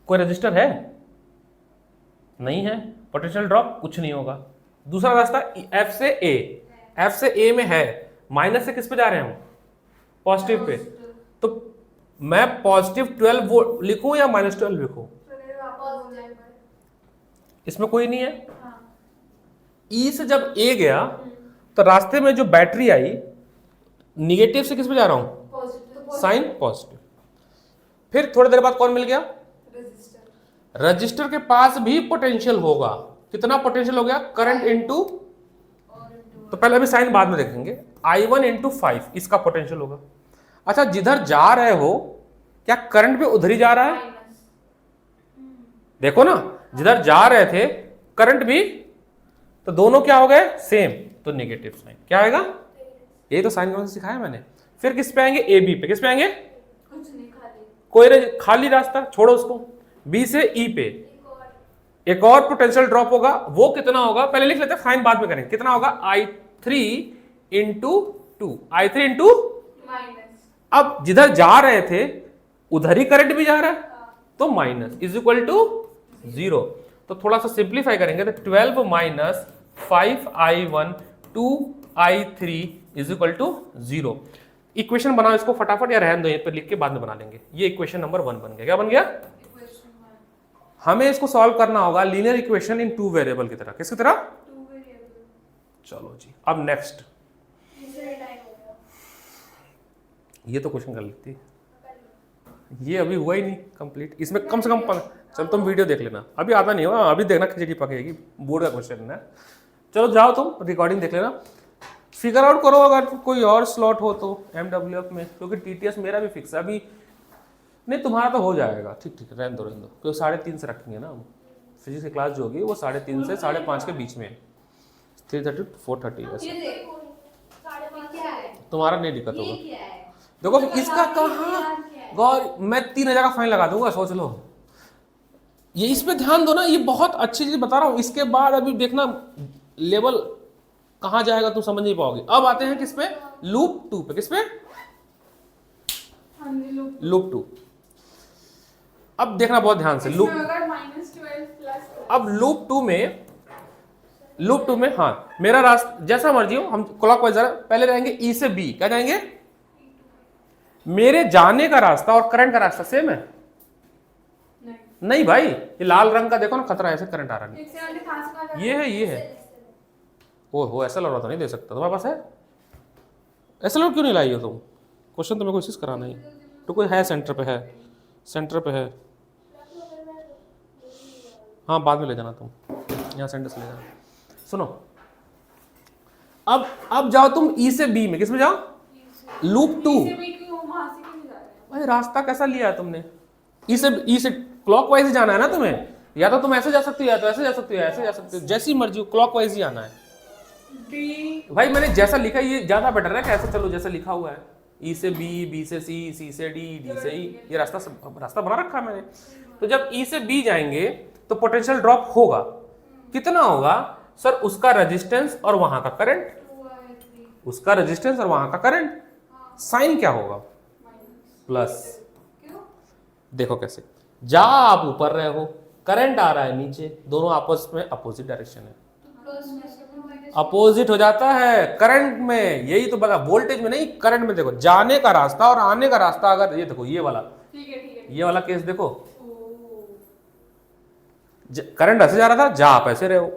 कोई रजिस्टर है नहीं है, पोटेंशियल ड्रॉप कुछ नहीं होगा। दूसरा रास्ता एफ से ए, एफ से ए में है, माइनस से किस पे जा रहे हैं हम, पॉजिटिव पे। तो मैं पॉजिटिव 12 वोल्ट लिखूं या माइनस 12 लिखूं, इसमें कोई नहीं है। ई से जब ए गया तो रास्ते में जो बैटरी आई, निगेटिव से किस पे जा रहा हूं, साइन पॉजिटिव। फिर थोड़ी देर बाद कौन मिल गया, रजिस्टर के पास भी पोटेंशियल होगा। कितना पोटेंशियल हो गया, करंट इनटू, तो पहले अभी साइन बाद में देखेंगे, I1 इंटू 5 इसका पोटेंशियल होगा। अच्छा, जिधर जा रहे हो क्या करंट भी उधर ही जा रहा है, देखो ना, जिधर जा रहे थे करंट भी, तो दोनों क्या हो गए सेम, तो नेगेटिव साइन क्या आएगा, ये तो साइन कौन सा सिखाया मैंने। फिर किस पे आएंगे, ए बी पे, किस पे आएंगे, कुछ नहीं, खाली कोई खाली रास्ता छोड़ो उसको, बी से ई पे एक और पोटेंशियल ड्रॉप होगा। वो कितना होगा पहले लिख लेते हैं, फाइन बाद में करेंगे। कितना होगा, I3 इंटू 2, I3 इंटू, अब जिधर जा रहे थे उधर ही करंट भी जा रहा है, तो माइनस इज इक्वल टू 0। तो थोड़ा सा सिंप्लीफाई करेंगे तो 12 minus 5I1 2I3 is equal to 0। Equation बनाओ इसको फटाफट, या रहने दो यहीं पर लिख के बाद में बना लेंगे। ये इक्वेशन नंबर 1 बन गया। क्या बन गया, हमें इसको सॉल्व करना होगा लीनियर इक्वेशन इन 2 वेरिएबल की तरह। किसकी तरह, चलो जी। अब नेक्स्ट, ये तो क्वेश्चन कर लेती, ये अभी हुआ ही नहीं कंप्लीट, इसमें कम से कम चल तुम वीडियो देख लेना, अभी आता नहीं होगा, अभी देखना खिचड़ी पकेगी, बोर्ड का क्वेश्चन है। चलो जाओ तुम रिकॉर्डिंग देख लेना, फिगर आउट करो अगर कोई और स्लॉट हो तो MWF में, क्योंकि TTS मेरा भी फिक्स है अभी। नहीं तुम्हारा तो हो जाएगा, ठीक ठीक, रहने दो क्योंकि 3:30 से रखेंगे ना हम। फिजिक्स की क्लास जो होगी वो 3:30 से 5:30 के बीच में, 3:30 to 4:30 वैसे। तुम्हारा नहीं दिक्कत होगा, देखो इसका कहाँ गौर, मैं 3,000 का फाइन लगा दूंगा, सोच लो। ये इस पे ध्यान दो ना, ये बहुत अच्छी चीज बता रहा हूँ। इसके बाद अभी देखना लेवल कहाँ जाएगा तुम समझ नहीं पाओगे। अब आते हैं किस पे, लूप 2 पे। किस पे, लूप 2। अब देखना बहुत ध्यान से, लूप, अब लूप 2 में हाँ मेरा रास्ता जैसा मर्जी हो, हम क्लॉकवाइज पहले रहेंगे ई से बी, क्या जाएंगे, मेरे जाने का रास्ता और करंट का रास्ता सेम है, नहीं भाई, ये लाल रंग का देखो ना खतरा, ऐसे करंट आ रहा है, ये है हो ऐसा लड़ रहा तो नहीं दे सकता, तुम्हारे पास है ऐसा लड़, क्यों नहीं लाई हो तुम, क्वेश्चन तुम्हें कोशिश कराना ही तो, कोई है सेंटर पे है, सेंटर पे है, हाँ बाद में ले जाना तुम, यहाँ सेंटर से ले जाना। सुनो अब जाओ तुम ई से बी में, किस में जाओ, लूप 2। भाई रास्ता कैसा लिया है तुमने, ई से क्लॉकवाइज ही जाना है ना तुम्हें, या तो तुम ऐसे जा सकती हो, या तो ऐसे जा सकती हो, ऐसे जा सकती हो, जैसी मर्जी हो, क्लॉकवाइज ही आना है। भाई मैंने जैसा लिखा है ये ज्यादा बेटर है कि ऐसे चलो जैसा लिखा हुआ है, ई से बी, बी से सी, सी से डी, डी से ई, ये रास्ता बना रखा है मैंने। तो जब ई से बी जाएंगे तो पोटेंशियल ड्रॉप होगा, कितना होगा सर, उसका रेजिस्टेंस और वहां का करंट, उसका रेजिस्टेंस और वहां का करंट, साइन क्या होगा, प्लस। देखो कैसे, जा आप ऊपर रहे हो, करंट आ रहा है नीचे, दोनों आपस में अपोजिट डायरेक्शन है, अपोजिट हो जाता है करंट में, यही तो बता, वोल्टेज में नहीं करंट में। देखो जाने का रास्ता और आने का रास्ता, अगर ये देखो ये वाला, ये वाला केस देखो, करंट ऐसे जा रहा था, जा आप ऐसे रहे हो,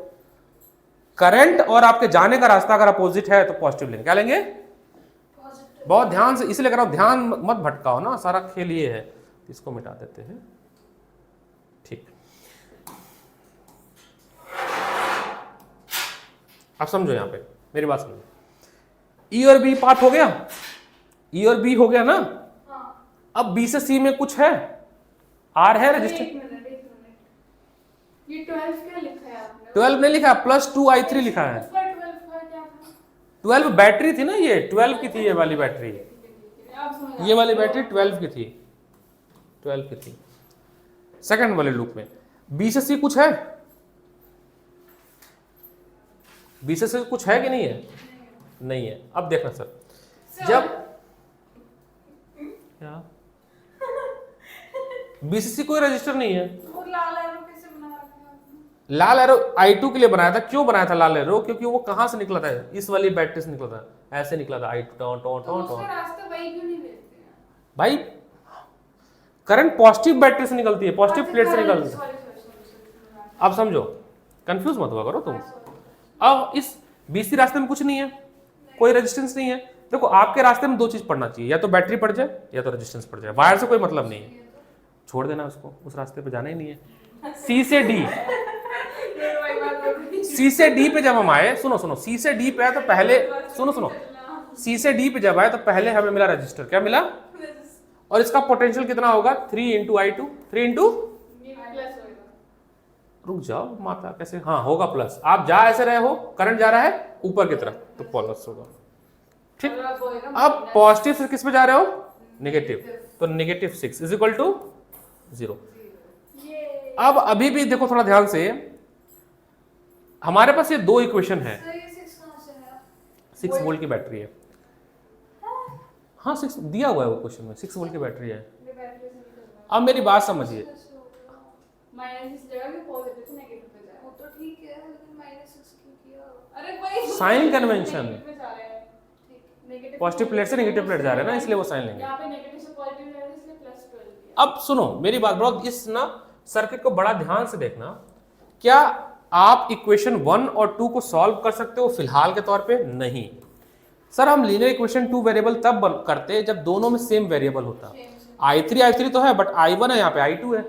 करंट और आपके जाने का रास्ता अगर अपोजिट है तो पॉजिटिव लेंगे, क्या लेंगे, बहुत ध्यान से, इसलिए करो ध्यान मत भटकाओ ना, सारा खेल ये है। इसको मिटा देते हैं, ठीक। अब समझो, यहां पे मेरी बात समझो, ई और बी पार्ट हो गया, ई और बी हो गया ना। हाँ अब बी से सी में कुछ है, आर है रजिस्टर। एक मिनट ये 12 क्या लिखा है आपने? 12 नहीं लिखा, +2i3 लिखा है। ऊपर 12 का क्या था? 12 बैटरी थी ना, ये 12 की थी ये वाली बैटरी, आप समझ ये वाली बैटरी 12 की थी, 12 की थी सेकंड वाले लूप में। बी से सी कुछ है, बी से सी कुछ है कि नहीं है? नहीं है। अब देखना सर, जब क्या बी से सी कोई रजिस्टर नहीं है। वो लाल एरो कैसे बनाया था आपने? लाल एरो I2 के लिए बनाया था। क्यों बनाया था लाल एरो? क्योंकि वो कहां से निकला था, इस वाली बैटरी से निकला था, ऐसे निकला था I2 टॉ टॉ तो टॉ उसका टॉ। रास्ता वही क्यों नहीं लेते हैं? भाई करंट पॉजिटिव बैटरी से निकलती है, पॉजिटिव प्लेट से निकलती है। सॉरी अब समझो, कंफ्यूज मत हुआ करो तुम। अब इस बीसी रास्ते में कुछ नहीं है, कोई रेजिस्टेंस नहीं है। देखो आपके रास्ते में दो चीज पड़ना चाहिए, या तो बैटरी पड़ जाए या तो रेजिस्टेंस पड़ जाए। वायर से कोई मतलब नहीं है, छोड़ देना उसको, उस रास्ते पे जाना ही नहीं है। सी से डी, सी से डी पे जब हम आए, सुनो सुनो, सी से डी पे आए तो पहले सुनो सुनो, सी से डी पे जब आए तो पहले हमें मिला रजिस्टर। क्या मिला? और इसका पोटेंशियल कितना होगा? 3 × I2, 3 इंटू, रुक जाओ माता, कैसे? हाँ होगा प्लस। आप जा ऐसे रहे हो, करंट जा रहा है ऊपर की तरफ, तो प्लस होगा। ठीक, अब पॉजिटिव से किस पे जा रहे हो? नेगेटिव, तो -6 = 0। अब अभी भी देखो थोड़ा ध्यान से, हमारे पास ये दो इक्वेशन है। 6 वोल्ट की बैटरी है, हाँ 6 दिया हुआ है वो क्वेश्चन में, 6 वोल्ट की बैटरी है। अब मेरी बात समझिए, साइन कन्वेंशन, पॉजिटिव प्लेट से नेगेटिव प्लेट जा रहे हैं ना, इसलिए वो साइन लेंगे। अब सुनो मेरी बात, ब्रो इस ना सर्किट को बड़ा ध्यान से देखना। क्या आप इक्वेशन 1 और 2 को सॉल्व कर सकते हो फिलहाल के तौर पे? नहीं सर, हम लीनियर इक्वेशन 2 वेरिएबल तब करते हैं जब दोनों में सेम वेरिएबल होता। I3 तो है, बट I1 है, यहाँ पे I2 है।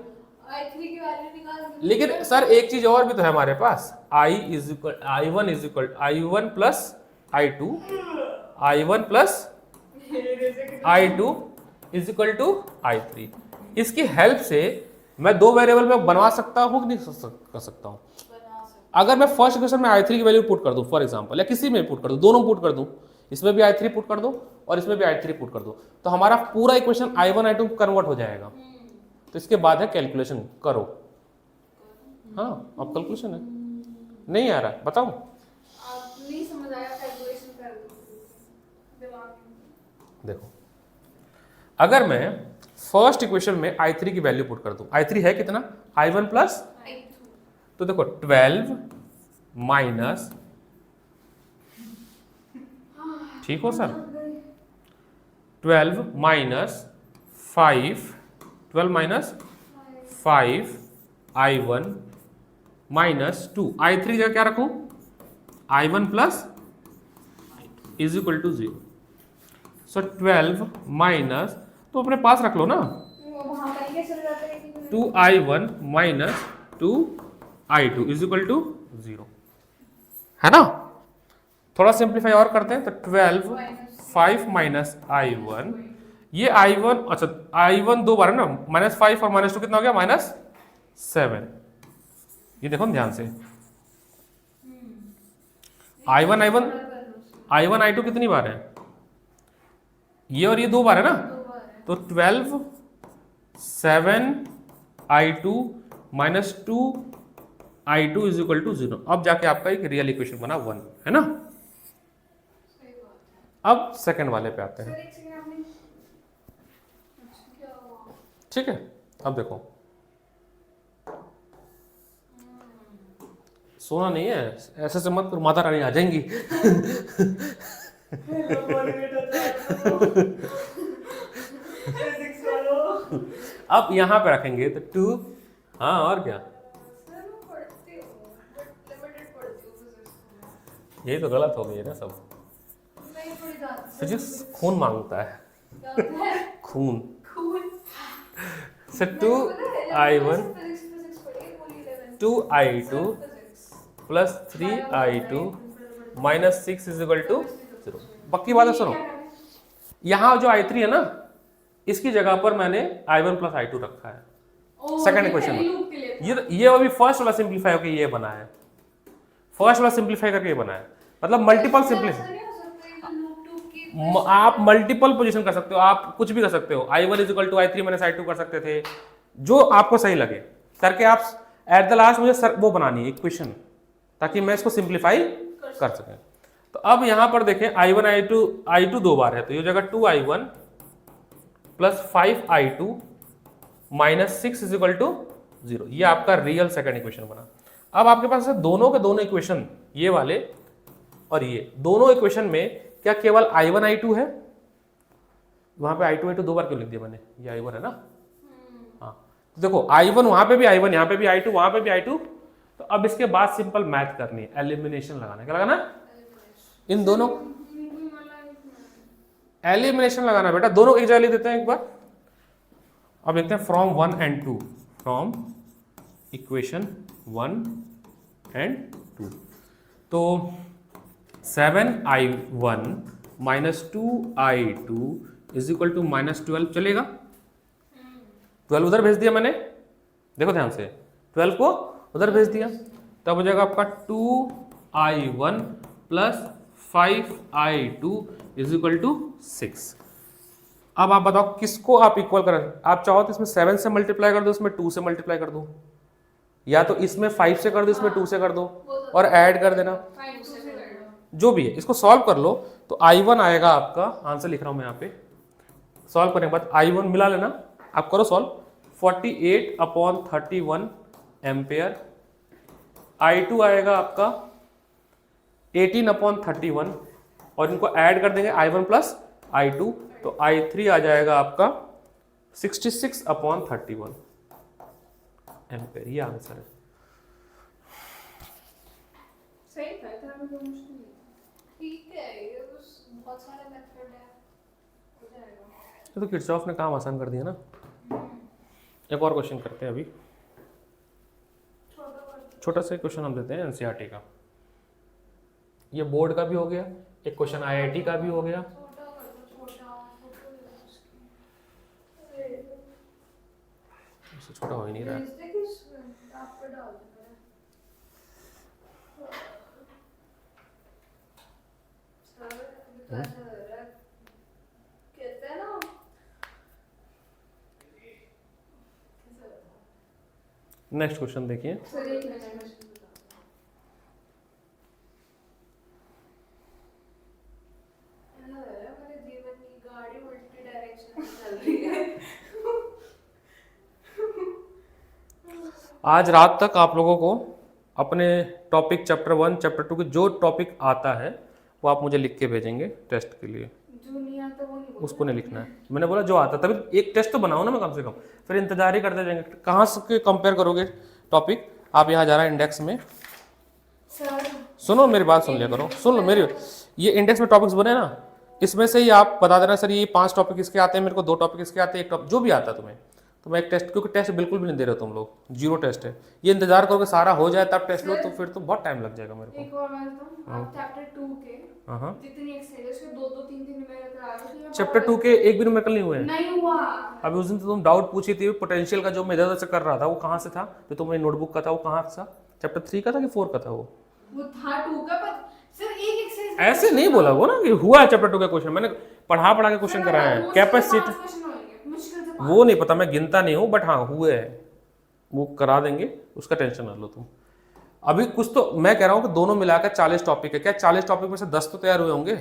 I3 की वैल्यू निकाल, लेकिन सर एक चीज और भी तो है हमारे पास, I1 plus I2, I1 plus I2 = I3। इसकी हेल्प से मैं दो वेरिएबल में बनवा सकता हूँ कि नहीं कर सकता हूँ? अगर मैं फर्स्ट इक्वेशन में I3 की वैल्यू पुट कर दूं फॉर एग्जांपल, या किसी में पुट कर दूं, दोनों पुट कर दूं, इसमें भी I3 पुट कर दो और इसमें भी I3 पुट कर दो, तो हमारा पूरा इक्वेशन I1 I2 कन्वर्ट हो जाएगा। तो इसके बाद है कैलकुलेशन करो। हाँ अब कैलकुलेशन है, नहीं आ रहा बताओ। आप नहीं समझ आया, कैलकुलेशन कर दिमाग में। देखो अगर मैं फर्स्ट इक्वेशन में I3 की वैल्यू पुट कर दूं, I3 है कितना? I1 प्लस, तो देखो 12 माइनस, ठीक हो sir, 12 minus 5 I1 minus 2, I3 का क्या रखूं? I1 plus = 0। सो 12 माइनस, तो अपने पास रख लो ना, 2I1 माइनस 2I2 = 0, है ना? थोड़ा सिंप्लीफाई और करते हैं, तो 12 5 माइनस I1, ये I1, अच्छा I1 दो बार है ना, -5 और -2 कितना हो गया? -7। ये देखो ना ध्यान से, I1 I2 कितनी बार है? ये और ये दो बार है ना, तो 12 7 I2 माइनस 2 I2 = 0। अब जाके आपका एक रियल इक्वेशन बना 1, है ना? अब सेकंड वाले पे आते हैं, ठीक है? अब देखो, सोना नहीं है, ऐसे से मत करो, माता रानी आ जाएंगी। अब यहाँ पे रखेंगे तो 2, हाँ और क्या, यही तो गलत हो गई है ना सब। फिजिक्स खून मांगता है, खून। So 2I1 2I2 plus 3I2 minus 6 = 0। पक्की बात है, सुनो, यहाँ जो I3 है ना, इसकी जगह पर मैंने I1 प्लस I2 रखा है सेकंड इक्वेशन में। ये अभी फर्स्ट वाला सिंप्लीफाई होकर ये बना है, फर्स्ट वाला सिंप्लीफाई करके ये बना है, मतलब मल्टीपल सिंप्लीफाई। आप मल्टीपल पोजीशन कर सकते हो, आप कुछ भी कर सकते हो, I1 is equal to I3 minus I2 कर सकते थे, जो आपको सही लगे करके आप एट द लास्ट मुझे वो बनानी है इक्वेशन, ताकि मैं इसको सिंप्लीफाई कर सकें। तो अब यहां पर देखें I1 I2 दो बार है, तो ये जगह 2I1 plus 5I2 minus 6 is equal to 0, ये आपका रियल सेकंड इक्वेशन बना। अब आपके पास है दोनों के दोनों इक्वेशन, ये वाले और ये दोनों इक्वेशन में क्या केवल I1 I2 है? वहां पे I2 I2 दो बार क्यों लिख दिया मैंने? ये I1 है ना, हाँ, तो देखो I1 वहां पे भी I1, यहाँ पे भी I2, वहां पे भी I2। तो अब इसके बाद सिंपल मैथ करनी है, एलिमिनेशन लगाना है। क्या लगाना? इन दोनों एलिमिनेशन लगाना बेटा, दोनों एक जगह लिख देते हैं एक बार। अब लिखते हैं from 1 and 2, from equation 1 and 2। तो 7I1 minus 2I2 is equal to minus 12 चलेगा? 12 उधर भेज दिया मैंने, देखो ध्यान से, 12 को उधर भेज दिया, तब हो जाएगा आपका 2I1 plus 5I2 is equal to 6। अब आप बताओ किसको आप इक्वल करें? आप चाहो तो इसमें 7 से मल्टीप्लाई कर दो, इसमें 2 से मल्टीप्लाई कर दो, या तो इसमें 5 से कर दो, इसमें 2 से कर दो, और ऐड कर देना, जो भी है। इसको सॉल्व कर लो तो I1 आएगा आपका, आंसर लिख रहा हूं मैं यहाँ पे, सॉल्व करने के बाद I1 मिला लेना, आप करो सॉल्व, 48/31 एम्पेयर। I2 आएगा आपका 18/31, और इनको ऐड कर देंगे I1 प्लस I2, तो I3 आ जाएगा आपका 66/31 एम्पेयर। ये आंसर है। सही था, इतना भी कोई मुश्किल नहीं। ठीक है, ये बस बहुत सारे मेथड है, हो जाएगा। ये तो किरचॉफ ने काम आसान कर दिया ना। एक और क्वेश्चन करते हैं अभी, छोटा सा क्वेश्चन हम देते हैं एनसीईआरटी का। ये बोर्ड का भी हो गया, एक क्वेश्चन आईआईटी का भी हो गया। इससे छोटा हो ही नहीं रहा है। नेक्स्ट क्वेश्चन देखिए, आज रात तक आप लोगों को अपने टॉपिक चैप्टर 1 चैप्टर 2 के जो टॉपिक आता है वो आप मुझे लिख के भेजेंगे टेस्ट के लिए। जो नहीं आता वो नहीं, उसको नहीं लिखना है, मैंने बोला जो आता, तभी एक टेस्ट तो बनाओ ना मैं कम से कम, फिर इंतजार ही करते जाएंगे। कहाँ से कंपेयर करोगे टॉपिक? आप यहाँ जा रहा है इंडेक्स में, सर सुनो मेरी बात सुन लिया करो, सुन लो मेरी, ये इंडेक्स में टॉपिक्स बने ना, इसमें से ही आप बता देना सर ये 5 टॉपिक इसके आते हैं, मेरे को 2 टॉपिक इसके आते हैं, एक टॉपिक जो भी आता है तुम्हें, तो मैं एक टेस्ट, क्योंकि टेस्ट बिल्कुल भी नहीं दे रहे हो तुम लोग, 0 टेस्ट है। ये इंतजार करोगे सारा हो जाए तब टेस्ट लो, तो फिर तो बहुत टाइम लग जाएगा मेरे को। एक और बात बताऊं, आप चैप्टर 2 के हाँ, जितनी एक्सरसाइज है उसके 2-2 3-3 न्यूमेरिकल आ गए। चैप्टर 2 के एक भी न्यूमेरिकल नहीं हुए हैं। नहीं हुआ। अभी उस दिन तो तुम डाउट पूछी थी पोटेंशियल का, जो मैं इधर से कर रहा था वो कहाँ से था, जो तुम्हारी नोटबुक का था वो कहाँ था? चैप्टर 3 का था कि 4 का था? वो था 2 का, पर सर एक एक्सरसाइज ऐसे नहीं बोला वो ना कि हुआ है चैप्टर 2 का क्वेश्चन, मैंने पढ़ा के क्वेश्चन कराया है। कैपेसिटी मुश्किल से वो नहीं पता, मैं गिनता नहीं हूँ, बट हाँ हुए हैं, वो करा देंगे, उसका टेंशन ना लो तुम। अभी कुछ तो मैं कह रहा हूँ कि दोनों मिलाकर 40 टॉपिक है, क्या 40 टॉपिक में से 10 तो तैयार हुए होंगे,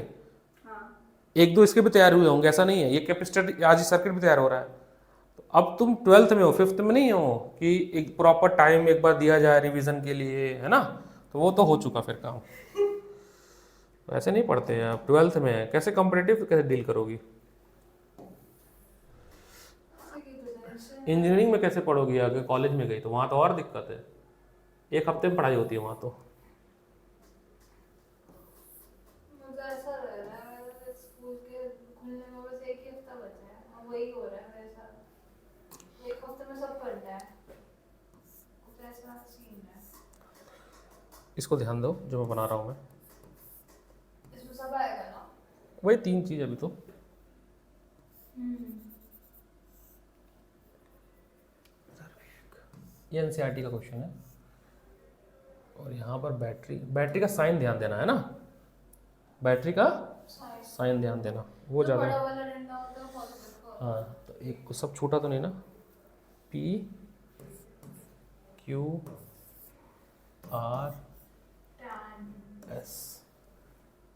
1-2 इसके भी तैयार हुए होंगे, ऐसा नहीं है। ये कैपेसिटर आज ही सर्किट भी तैयार हो रहा है। तो अब तुम 12th में हो, 5th में नहीं हो कि एक प्रॉपर टाइम एक बार दिया जाए रिवीजन के लिए, है ना, तो वो तो हो चुका फिर काम। तो ऐसे नहीं पढ़ते हैं आप, 12th में है, कैसे कॉम्पिटिटिव कैसे डील करोगी? इंजीनियरिंग में कैसे पढ़ोगी आगे? कॉलेज में गई तो वहाँ तो और दिक्कत है, 1 हफ्ते में पढ़ाई होती है वहाँ तो। मुझे ऐसा लग रहा है स्कूल के खुलने में बस 1 ही हफ्ता बचा है, और वही हो रहा है मेरे साथ। 1 हफ्ते में सब पढ़ना है, कुछ ऐसा सीन है। इसको ध्यान दो जो मैं बना रहा हूँ मैं। इसमें सब आएगा ना? वही 3 चीज अभी तो। ये एनसीईआरटी का क्वेश्चन है। और यहाँ पर बैटरी का साइन ध्यान देना है ना, बैटरी का साइन ध्यान देना, वो ज़्यादा। बड़ा वाला डंडा होता है पॉजिटिव का। हाँ तो एक को सब छोटा तो नहीं ना, P Q R S,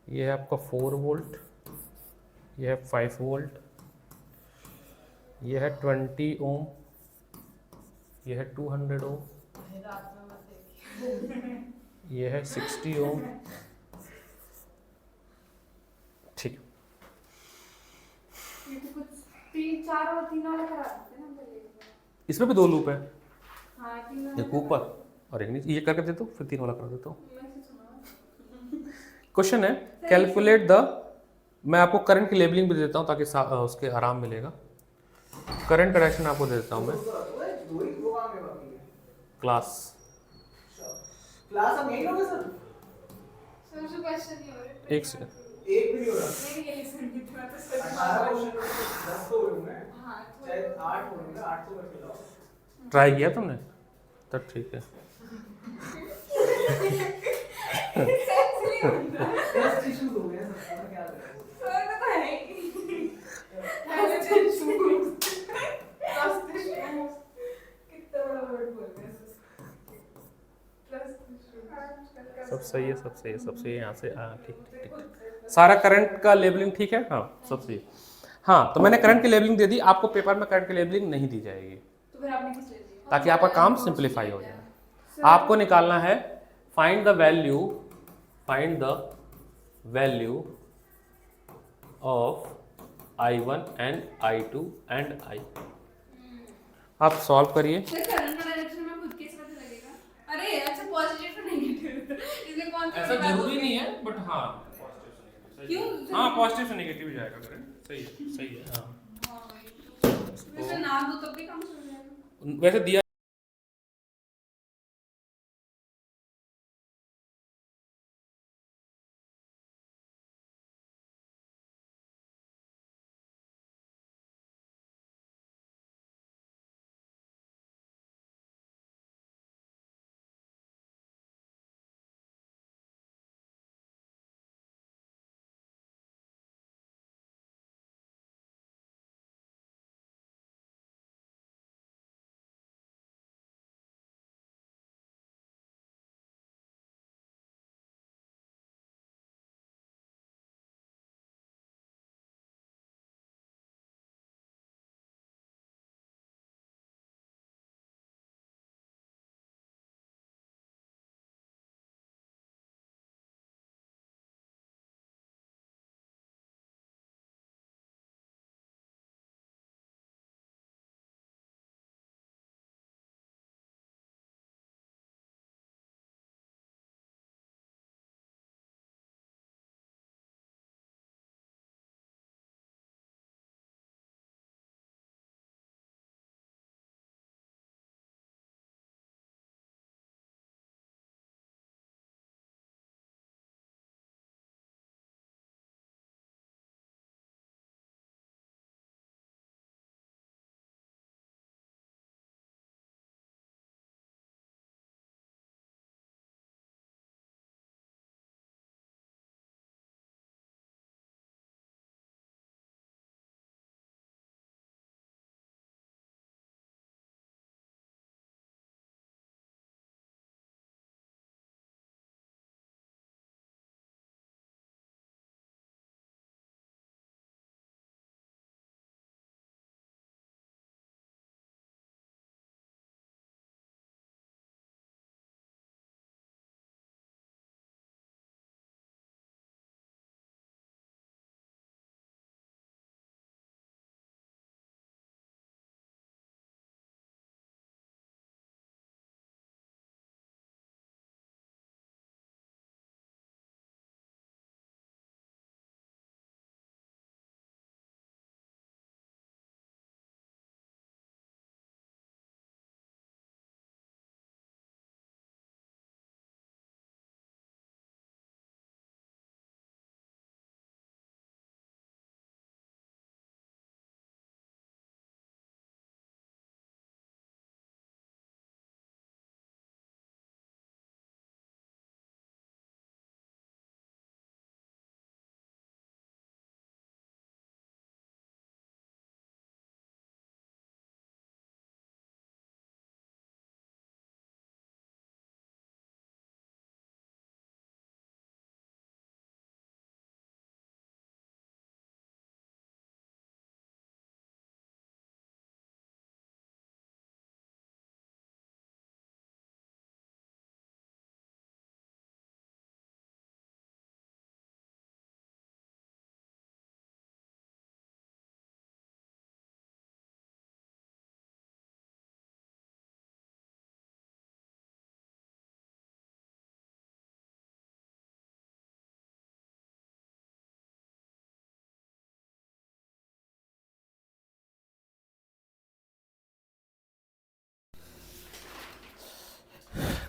ये है आपका 4 वोल्ट, ये है 5 वोल्ट, ये है 20 ओम, ये है 200 ओम, रात में मत देखिए। ये है 60 ओम। ठीक, ये तो कुछ 3 4 और 3 वाला करा देते हैं ना पहले। इसमें भी 2 लूप है, हाँ 3 वाला एक ऊपर और एक नीचे। ये करके देता हूँ, फिर 3 वाला कर देता हूँ। मैं से सुना। क्वेश्चन है कैलकुलेट द, मैं आपको करंट की लेबलिंग भी देता हूँ ताकि उसके आराम मिलेगा। करंट डायरेक्शन आपको दे देता हूँ मैं, क्लास क्लास अब यही होगा सर? सर जो क्वेश्चन नहीं हो रहे। एक सेकंड, एक भी नहीं हो रहा। मेरी ये लिसन की थी, मैं तो सच 18 क्वेश्चन 10 तो हुए होंगे, हाँ चाहे 8 होंगे, 8 तो करके लाओ। ट्राई किया तुमने तब ठीक है। टेस्ट इश्यूज हो गए हैं सबको, क्या करें? सर का तो है ही। ट्रस्ट इश्यूज, ट्रस्ट इश्यूज, कितना बड़ा वर्ड बोल रहे हैं सर। ट्रस्ट इश्यूज सब सही है, सब सही है, सब सही है। यहाँ से हाँ ठीक ठीक ठीक, सारा करंट का लेबलिंग ठीक है, हाँ सब सही है। हाँ तो मैंने करंट की लेबलिंग दे दी, आपको पेपर में करंट की लेबलिंग नहीं दी जाएगी, तो फिर आपने किस ले लिया? ताकि आपका काम सिंप्लीफाई हो जाए। आपको निकालना है find the value, find the value of I1 and I2 and I। आप सॉल्व करिए। सर करंट का डायरेक्शन में खुद कैसे पता लगेगा? अरे अच्छा पॉजिटिव टू नेगेटिव, इसमें कौन सा ऐसा जरूरी नहीं है, बट हाँ क्यों? हाँ पॉजिटिव से नेगेटिव ही जाएगा करंट, सही है सही है। हाँ हाँ भाई, वैसे ना दो तब भी काम चल जाएगा। वैसे दिया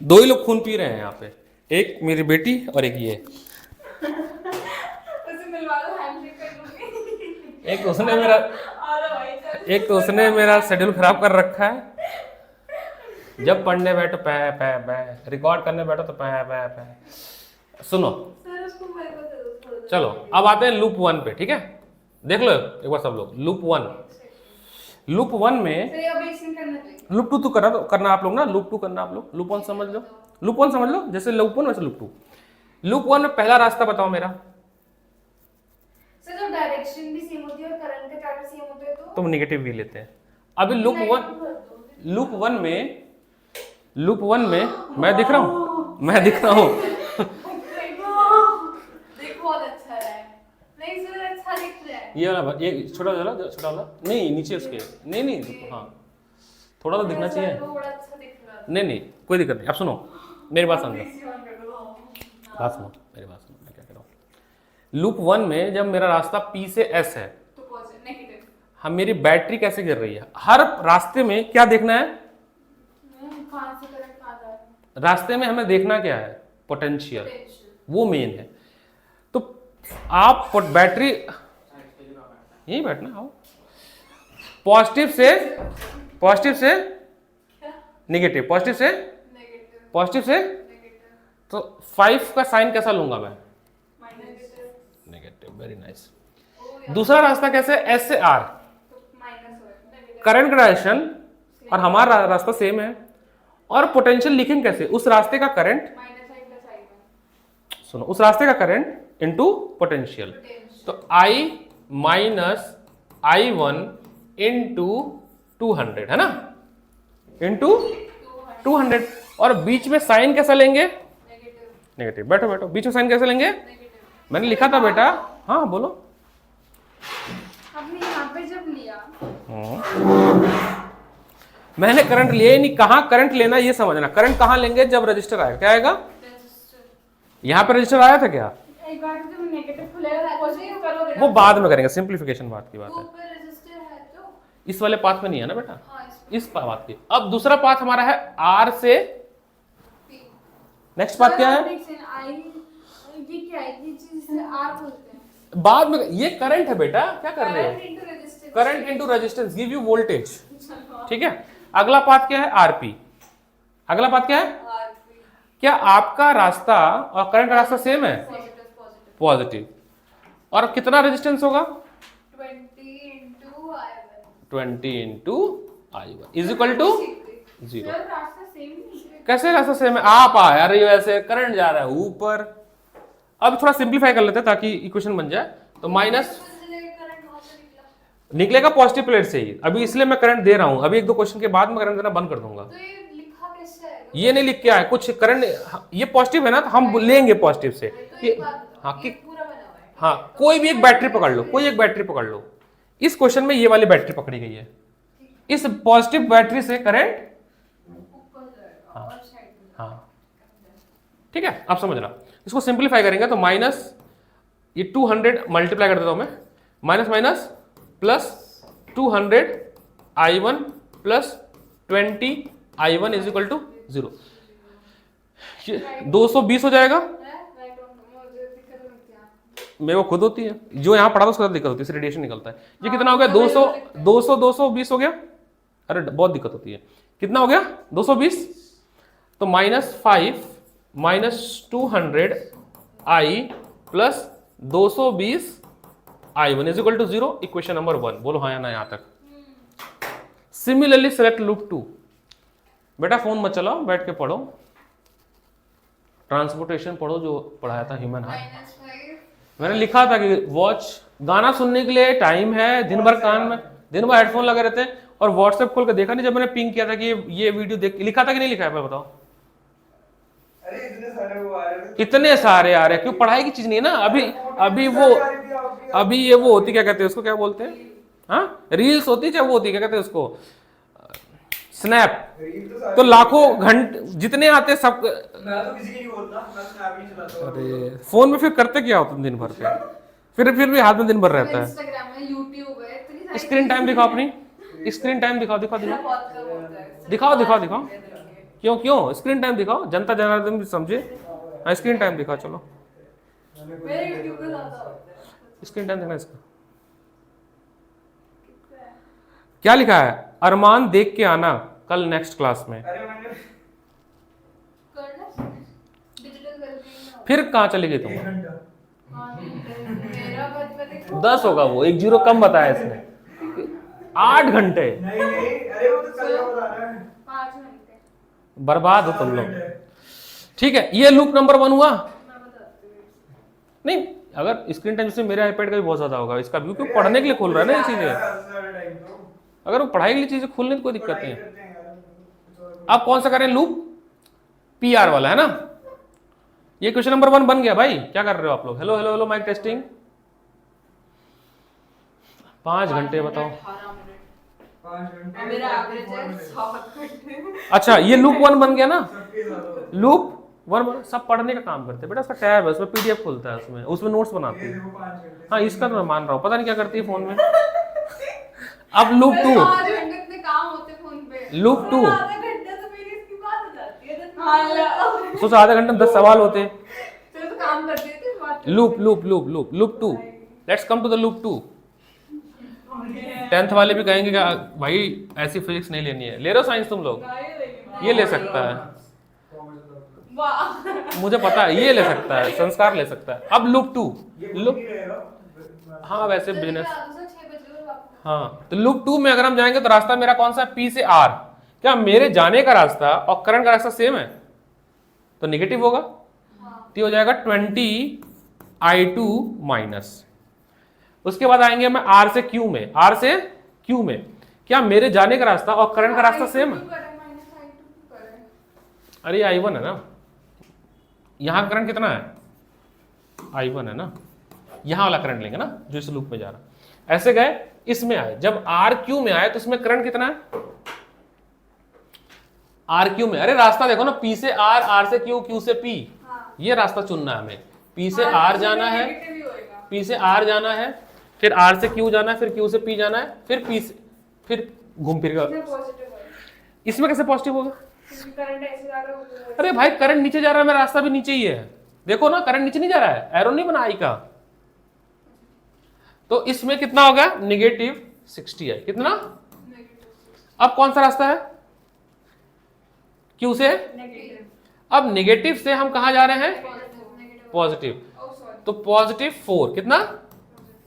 दो ही लोग खून पी रहे हैं यहाँ पे, एक मेरी बेटी और एक ये। उसे मिलवा दो, हैंडशेक कर लूंगी। एक तो उसने मेरा भाई चल। एक तो उसने मेरा शेड्यूल खराब कर रखा है। जब पढ़ने बैठो पै पै पै, रिकॉर्ड करने बैठो तो पै पै पै। सुनो सर उसको मेरे को दे दो थोड़ा देर। चलो अब आते हैं लूप 1 पे, ठीक है। देख लो एक बार सब लोग, लूप 1 में सर ये अब एक सीन करना चाहिए। लूप 2 तो करना आप लोग ना, लूप 2 करना आप लोग, लूप 1 समझ लो, लूप 1 समझ लो, जैसे लूप 1 वैसे लूप 2। लूप 1 में पहला रास्ता बताओ मेरा, सर जब डायरेक्शन भी सेम होती है और करंट का चार्ट सेम होता है तो तो नेगेटिव भी लेते हैं। अभी लूप 1 में मैं दिख रहा हूँ, देखो बहुत अच्छा है। नहीं सर अच्छा दिख रहा है। ये वाला, ये छोटा वाला नहीं, नीचे उसके नहीं, हाँ थोड़ा तो दिखना चाहिए। वो बड़ा अच्छा दिख रहा है। नहीं कोई दिक्कत नहीं। अब सुनो मेरी बात समझो, हाँ। मेरी बात सुनो, मैं क्या कह रहा हूँ। लूप 1 में जब मेरा रास्ता P से S है, तो पॉजिटिव नेगेटिव। हम मेरी बैटरी कैसे गिर रही है, हर रास्ते में क्या देखना है, कहां से करंट कहां जा रहा है। रास्ते में हमें देखना क्या है, पोटेंशियल, पोटेंशियल। वो मेन है। तो आप बैटरी यही बैठना, आओ, पॉजिटिव से नेगेटिव, पॉजिटिव से नेगेटिव। तो 5 का साइन कैसा लूंगा मैं, माइनस नेगेटिव। Very nice. दूसरा रास्ता कैसे, S से R, तो माइनस हो नेगेटिव। करंट का डायरेक्शन और हमारा रास्ता सेम है, और पोटेंशियल लिखेंगे कैसे, उस रास्ते का current, minus I plus I1 सुनो, उस रास्ते का करंट इनटू पोटेंशियल। पोटेंशियल। तो I माइनस I1 इंटू 200 है ना, इंटू 200। और बीच में साइन कैसा लेंगे, नेगेटिव। नेगेटिव। बैठो, बीच में साइन कैसे लेंगे, नेगेटिव। मैंने लिखा था बेटा, हाँ बोलो। हमने यहाँ पे जब लिया मैंने करंट लिया ही नहीं, कहाँ करंट लेना ये समझना। करंट कहाँ लेंगे, जब रजिस्टर आएगा, क्या आएगा, रेजिस्टर। यहाँ पे रजिस्टर आया था क्या, एक बार जब नेगेटिव खुलेगा पॉजिटिव करोगे वो बाद में करेंगे, सिंप्लीफिकेशन बात की बात है। ऊपर रेजिस्टर है तो इस वाले पाथ में नहीं है ना बेटा, हाँ इस बात की। अब दूसरा पाथ हमारा है R से, नेक्स्ट पाथ क्या है, ये क्या है, ये चीज से R बोलते हैं। बाद में। ये करंट है बेटा, क्या कर रहे करंट हो, into resistance. Current into resistance give you voltage, ठीक है। अगला पाथ क्या है, RP। अगला पाथ क्या है, RP क्या आपका रास्ता और करंट का रास्ता सेम है, पॉजिटिव। पॉजिटिव। और कितना रेजिस्टेंस होगा, 20 into I1 20 into I1 is equal to 0। Sir रास्ता सेम नहीं है। कैसे रास्ता सेम है, आप आ रही हो ऐसे, करंट जा रहा है ऊपर। अब थोड़ा सिंप्लीफाई कर लेते हैं ताकि इक्वेशन बन जाए। तो माइनस करंट वहां से निकला निकलेगा पॉजिटिव प्लेट से ही, अभी इसलिए मैं करंट दे रहा हूं, अभी 1-2 क्वेश्चन के बाद मैं करंट देना बंद कर दूंगा। तो ये लिखा कैसे है ये नहीं लिख के आए कुछ, करंट ये पॉजिटिव है ना, तो हम लेंगे पॉजिटिव से। तो एक बात बताओ, हाँ ये कि पूरा बना हुआ है हाँ, कोई भी एक बैटरी पकड़ लो, कोई एक बैटरी पकड़ लो। इस क्वेश्चन में ये वाली बैटरी पकड़ी गई है, इस पॉजिटिव बैटरी से करंट, ऊपर जाएगा और साइड में हाँ ठीक है, आप समझना। इसको सिंप्लीफाई करेंगे तो माइनस ये 200 मल्टीप्लाई कर देता हूं मैं, minus minus plus 200 I1 plus 20 I1 is equal to 0। 220 हो जाएगा, राइट ऑन मुझे दिक्कत होती है। मेरे को खुद होती है, जो यहाँ पढ़ा था उसको दिक्कत होती है, इससे रेडिएशन निकलता है। ये कितना हो गया, 220 हो गया, अरे बहुत दिक्कत होती है। कितना हो गया 220, तो -5 minus 200 I plus 220 I1 is equal to 0। Equation number 1, बोलो हाँ या ना यहाँ तक। Similarly select loop 2। बेटा फोन मत चलाओ, बैठ के पढ़ो, ट्रांसपोर्टेशन पढ़ो जो पढ़ाया था ह्यूमन हार्ट। -5 मैंने लिखा था कि वॉच, गाना सुनने के लिए टाइम है, दिन भर कान में, दिन भर हेडफोन लगे रहते हैं। और व्हाट्सएप खोल के देखा नहीं, जब मैंने पिंग किया था कि ये वीडियो देख, लिखा था कि नहीं लिखा है, मैं बताओ। अरे इतने सारे वो आ रहे थे। इतने सारे आ रहे हैं, क्यों, पढ़ाई की चीज नहीं है ना अभी। अभी ये वो होती, क्या कहते हैं उसको, क्या बोलते हैं, हाँ रील्स होती है, चाहे वो होती है, क्या कहते हैं उसको, स्नैप। तो लाखों घंटे जितने आते हैं सब। मैं तो किसी की नहीं बोलता, मैं स्नैप ही चलाता हूं। अरे फोन में फिर करते क्या हो तुम दिन भर पे, फिर भी हाथ में दिन भर रहता है। इंस्टाग्राम है, यूट्यूब है, इतनी सारी स्क्रीन टाइम दिखाओ अपनी, स्क्रीन टाइम दिखाओ, बहुत कम होता है। दिखाओ। क्यों क्यों स्क्रीन टाइम दिखाओ, जनता जनार्दन भी समझे। हाँ स्क्रीन टाइम दिखाओ, चलो मेरे यूट्यूब पे ज्यादा होता है। स्क्रीन टाइम दिखना इसका। क्या लिखा है? अरमान देख के आना कल नेक्स्ट क्लास में। अरे मैंने करना डिजिटल वेलबीइंग। फिर कहाँ चली गई तुम? 1 घंटा। मेरा बचपन देखो 10 होगा वो, 1 जीरो कम बताया इसने। 8 घंटे नहीं नहीं, अरे वो तो कल का बता रहा है। 5 घंटे। बर्बाद हो तुम लोग। ठीक है, ये लूप नंबर 1 हुआ। मैं बताती हूँ। नहीं, अगर स्क्रीन टाइम से मेरे आईपैड का भी बहुत ज्यादा होगा, इसका भी, क्योंकि पढ़ने के लिए खोल रहा है ना ये चीजें। अगर वो पढ़ाई के लिए चीजें खोलने की कोई दिक्कत नहीं है। अब कौन सा करें लूप? PR वाला है ना। ये क्वेश्चन नंबर 1 बन गया भाई। क्या कर रहे हो आप लोग? Hello hello hello, mic testing. 5 घंटे बताओ। 18 मिनट। 5 घंटे। और मेरा एवरेज है 7 घंटे। अच्छा, ये लूप 1 बन गया ना। सबके साथ लूप 1 सब पढ़ने का काम करते हैं बेटा। उसका टैब है, उसमें PDF खुलता है, उसमें नोट्स बनाते ये हैं। देखो 5 घंटे। हाँ, इसका तो मैं मान रहा हूँ, पता नहीं क्या करती है फोन में। अब लूप 2। 5 घंटे इतने काम होते फोन पे। लूप 2। आधा घंटा तो मेरी इसकी बात हो जाती है। हाँ ला। सोचो आधे घंटे में 10 सवाल होते हैं। चलो तो काम कर देते हैं, बात loop 2। Let's come to the loop 2। 10th वाले भी कहेंगे कि भाई ऐसी फिजिक्स नहीं लेनी है। ले रहे हो साइंस तुम लोग? ये ले सकता है, वाह। मुझे पता है ये ले सकता है, संस्कार ले सकता है। अब लूप 2। लूप, हाँ वैसे बिजनेस, हाँ तो लूप 2 में अगर हम जाएंगे तो रास्ता मेरा कौन सा है? P से R। क्या मेरे जाने का रास्ता और करंट का रास्ता सेम है? तो निगेटिव होगा। तो हो जाएगा 20I2 माइनस। उसके बाद आएंगे मैं R से Q में। R से Q में क्या मेरे जाने का रास्ता और करंट का रास्ता सेम है? अरे I1 है ना, यहाँ करंट कितना है? I1 है ना। यहाँ वाला करंट लेंगे ना जो इस लूप में जा रहा है। ऐसे गए, इसमें आए, जब RQ में आए तो इसमें करंट कितना है? RQ में, अरे रास्ता देखो ना, P से R, R से Q, Q से P। ये रास्ता चुनना है हमें। P से R जाना है, P से R जाना है, फिर R से Q जाना है, फिर Q से P जाना है, फिर P से, फिर घूम फिर कर। इसमें कैसे पॉजिटिव होगा? करंट ऐसे जा रहा है। अरे भाई करंट नीचे जा रहा है, मेरा रास्ता भी नीचे ही है। देखो ना, करंट नीचे नहीं जा रहा है, एरो नहीं बना I का। तो इसमें कितना होगा? -60 है। कितना? अब कौन सा रास्ता है? Q से। अब नेगेटिव से हम कहा जा रहे हैं? पॉजिटिव। तो +4 कितना?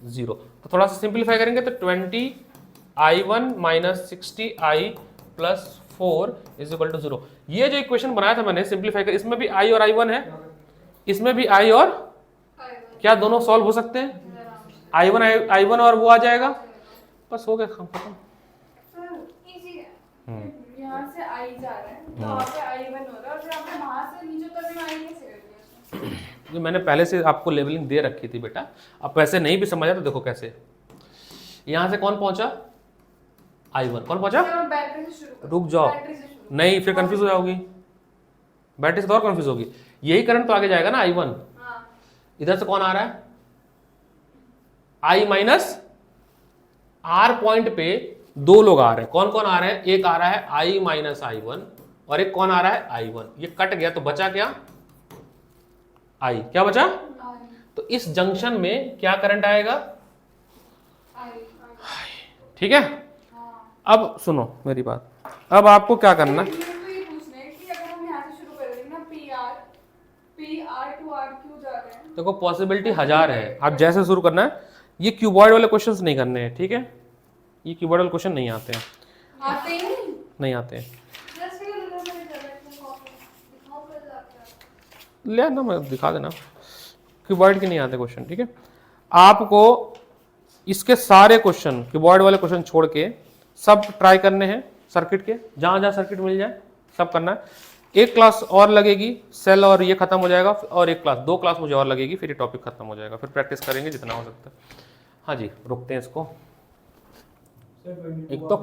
0। तो थोड़ा सा सिंप्लीफाई करेंगे तो 20I1 - 60I + 4 = 0। ये जो इक्वेशन बनाया था मैंने सिंप्लीफाई कर, इसमें भी I और I1 है, इसमें भी I और, क्या दोनों सॉल्व हो सकते हैं? I1 और वो आ जाएगा, बस हो गया खत्म। इजी है। यहाँ से आई जा रहा है तो वहाँ पे I1 हो रहा है और फिर आपने वहाँ से नीचे तक में आई कैसे कर दिया? जो मैंने पहले से आपको लेवलिंग दे रखी थी बेटा, अब वैसे नहीं भी समझा तो देखो कैसे। यहाँ से कौन पहुंचा? I1। कौन पहुंचा? बैटरी से शुरू करो। रुक जाओ, बैटरी से शुरू। नहीं फिर कंफ्यूज हो जाओगी, बैटरी से तो और कंफ्यूज होगी। यही करंट तो आगे जाएगा ना I1। हाँ। इधर से कौन आ रहा है? I - R पॉइंट पे 2 लोग आ रहे हैं। कौन कौन आ रहे हैं? एक आ रहा है I - I1 और एक कौन आ रहा है? I1। ये कट गया तो बचा क्या? I। क्या बचा? तो इस जंक्शन में क्या करंट आएगा? ठीक है। अब सुनो मेरी बात, अब आपको क्या करना है? ये पूछना है कि अगर हम यहाँ से शुरू करेंगे ना PR to RQ जा रहे हैं। देखो पॉसिबिलिटी 1000 है, आप जैसे शुरू करना है। ये क्यूबॉइड वाले क्वेश्चंस नहीं करने हैं, ठीक है? ये क्यूबॉइड वाले क्वेश्चन नहीं आते हैं, आते ही नहीं आते हैं। जस्ट के लिए मेरे जगह कॉपी दिखाओ कर आपका। ले आना, मैं दिखा देना। क्यूबॉइड के नहीं आते क्वेश्चन, ठीक है? आपको इसके सारे क्वेश्चन, क्यूबॉइड वाले क्वेश्चन छोड़ के सब ट्राई करने हैं सर्किट के, जहाँ जहाँ सर्किट मिल जाए सब करना है। एक क्लास और लगेगी, सेल और ये खत्म हो जाएगा, और एक क्लास, 2 क्लास मुझे और लगेगी, फिर ये टॉपिक खत्म हो जाएगा। फिर प्रैक्टिस करेंगे जितना हो सकता है। हाँ जी, रुकते हैं इसको। एक तो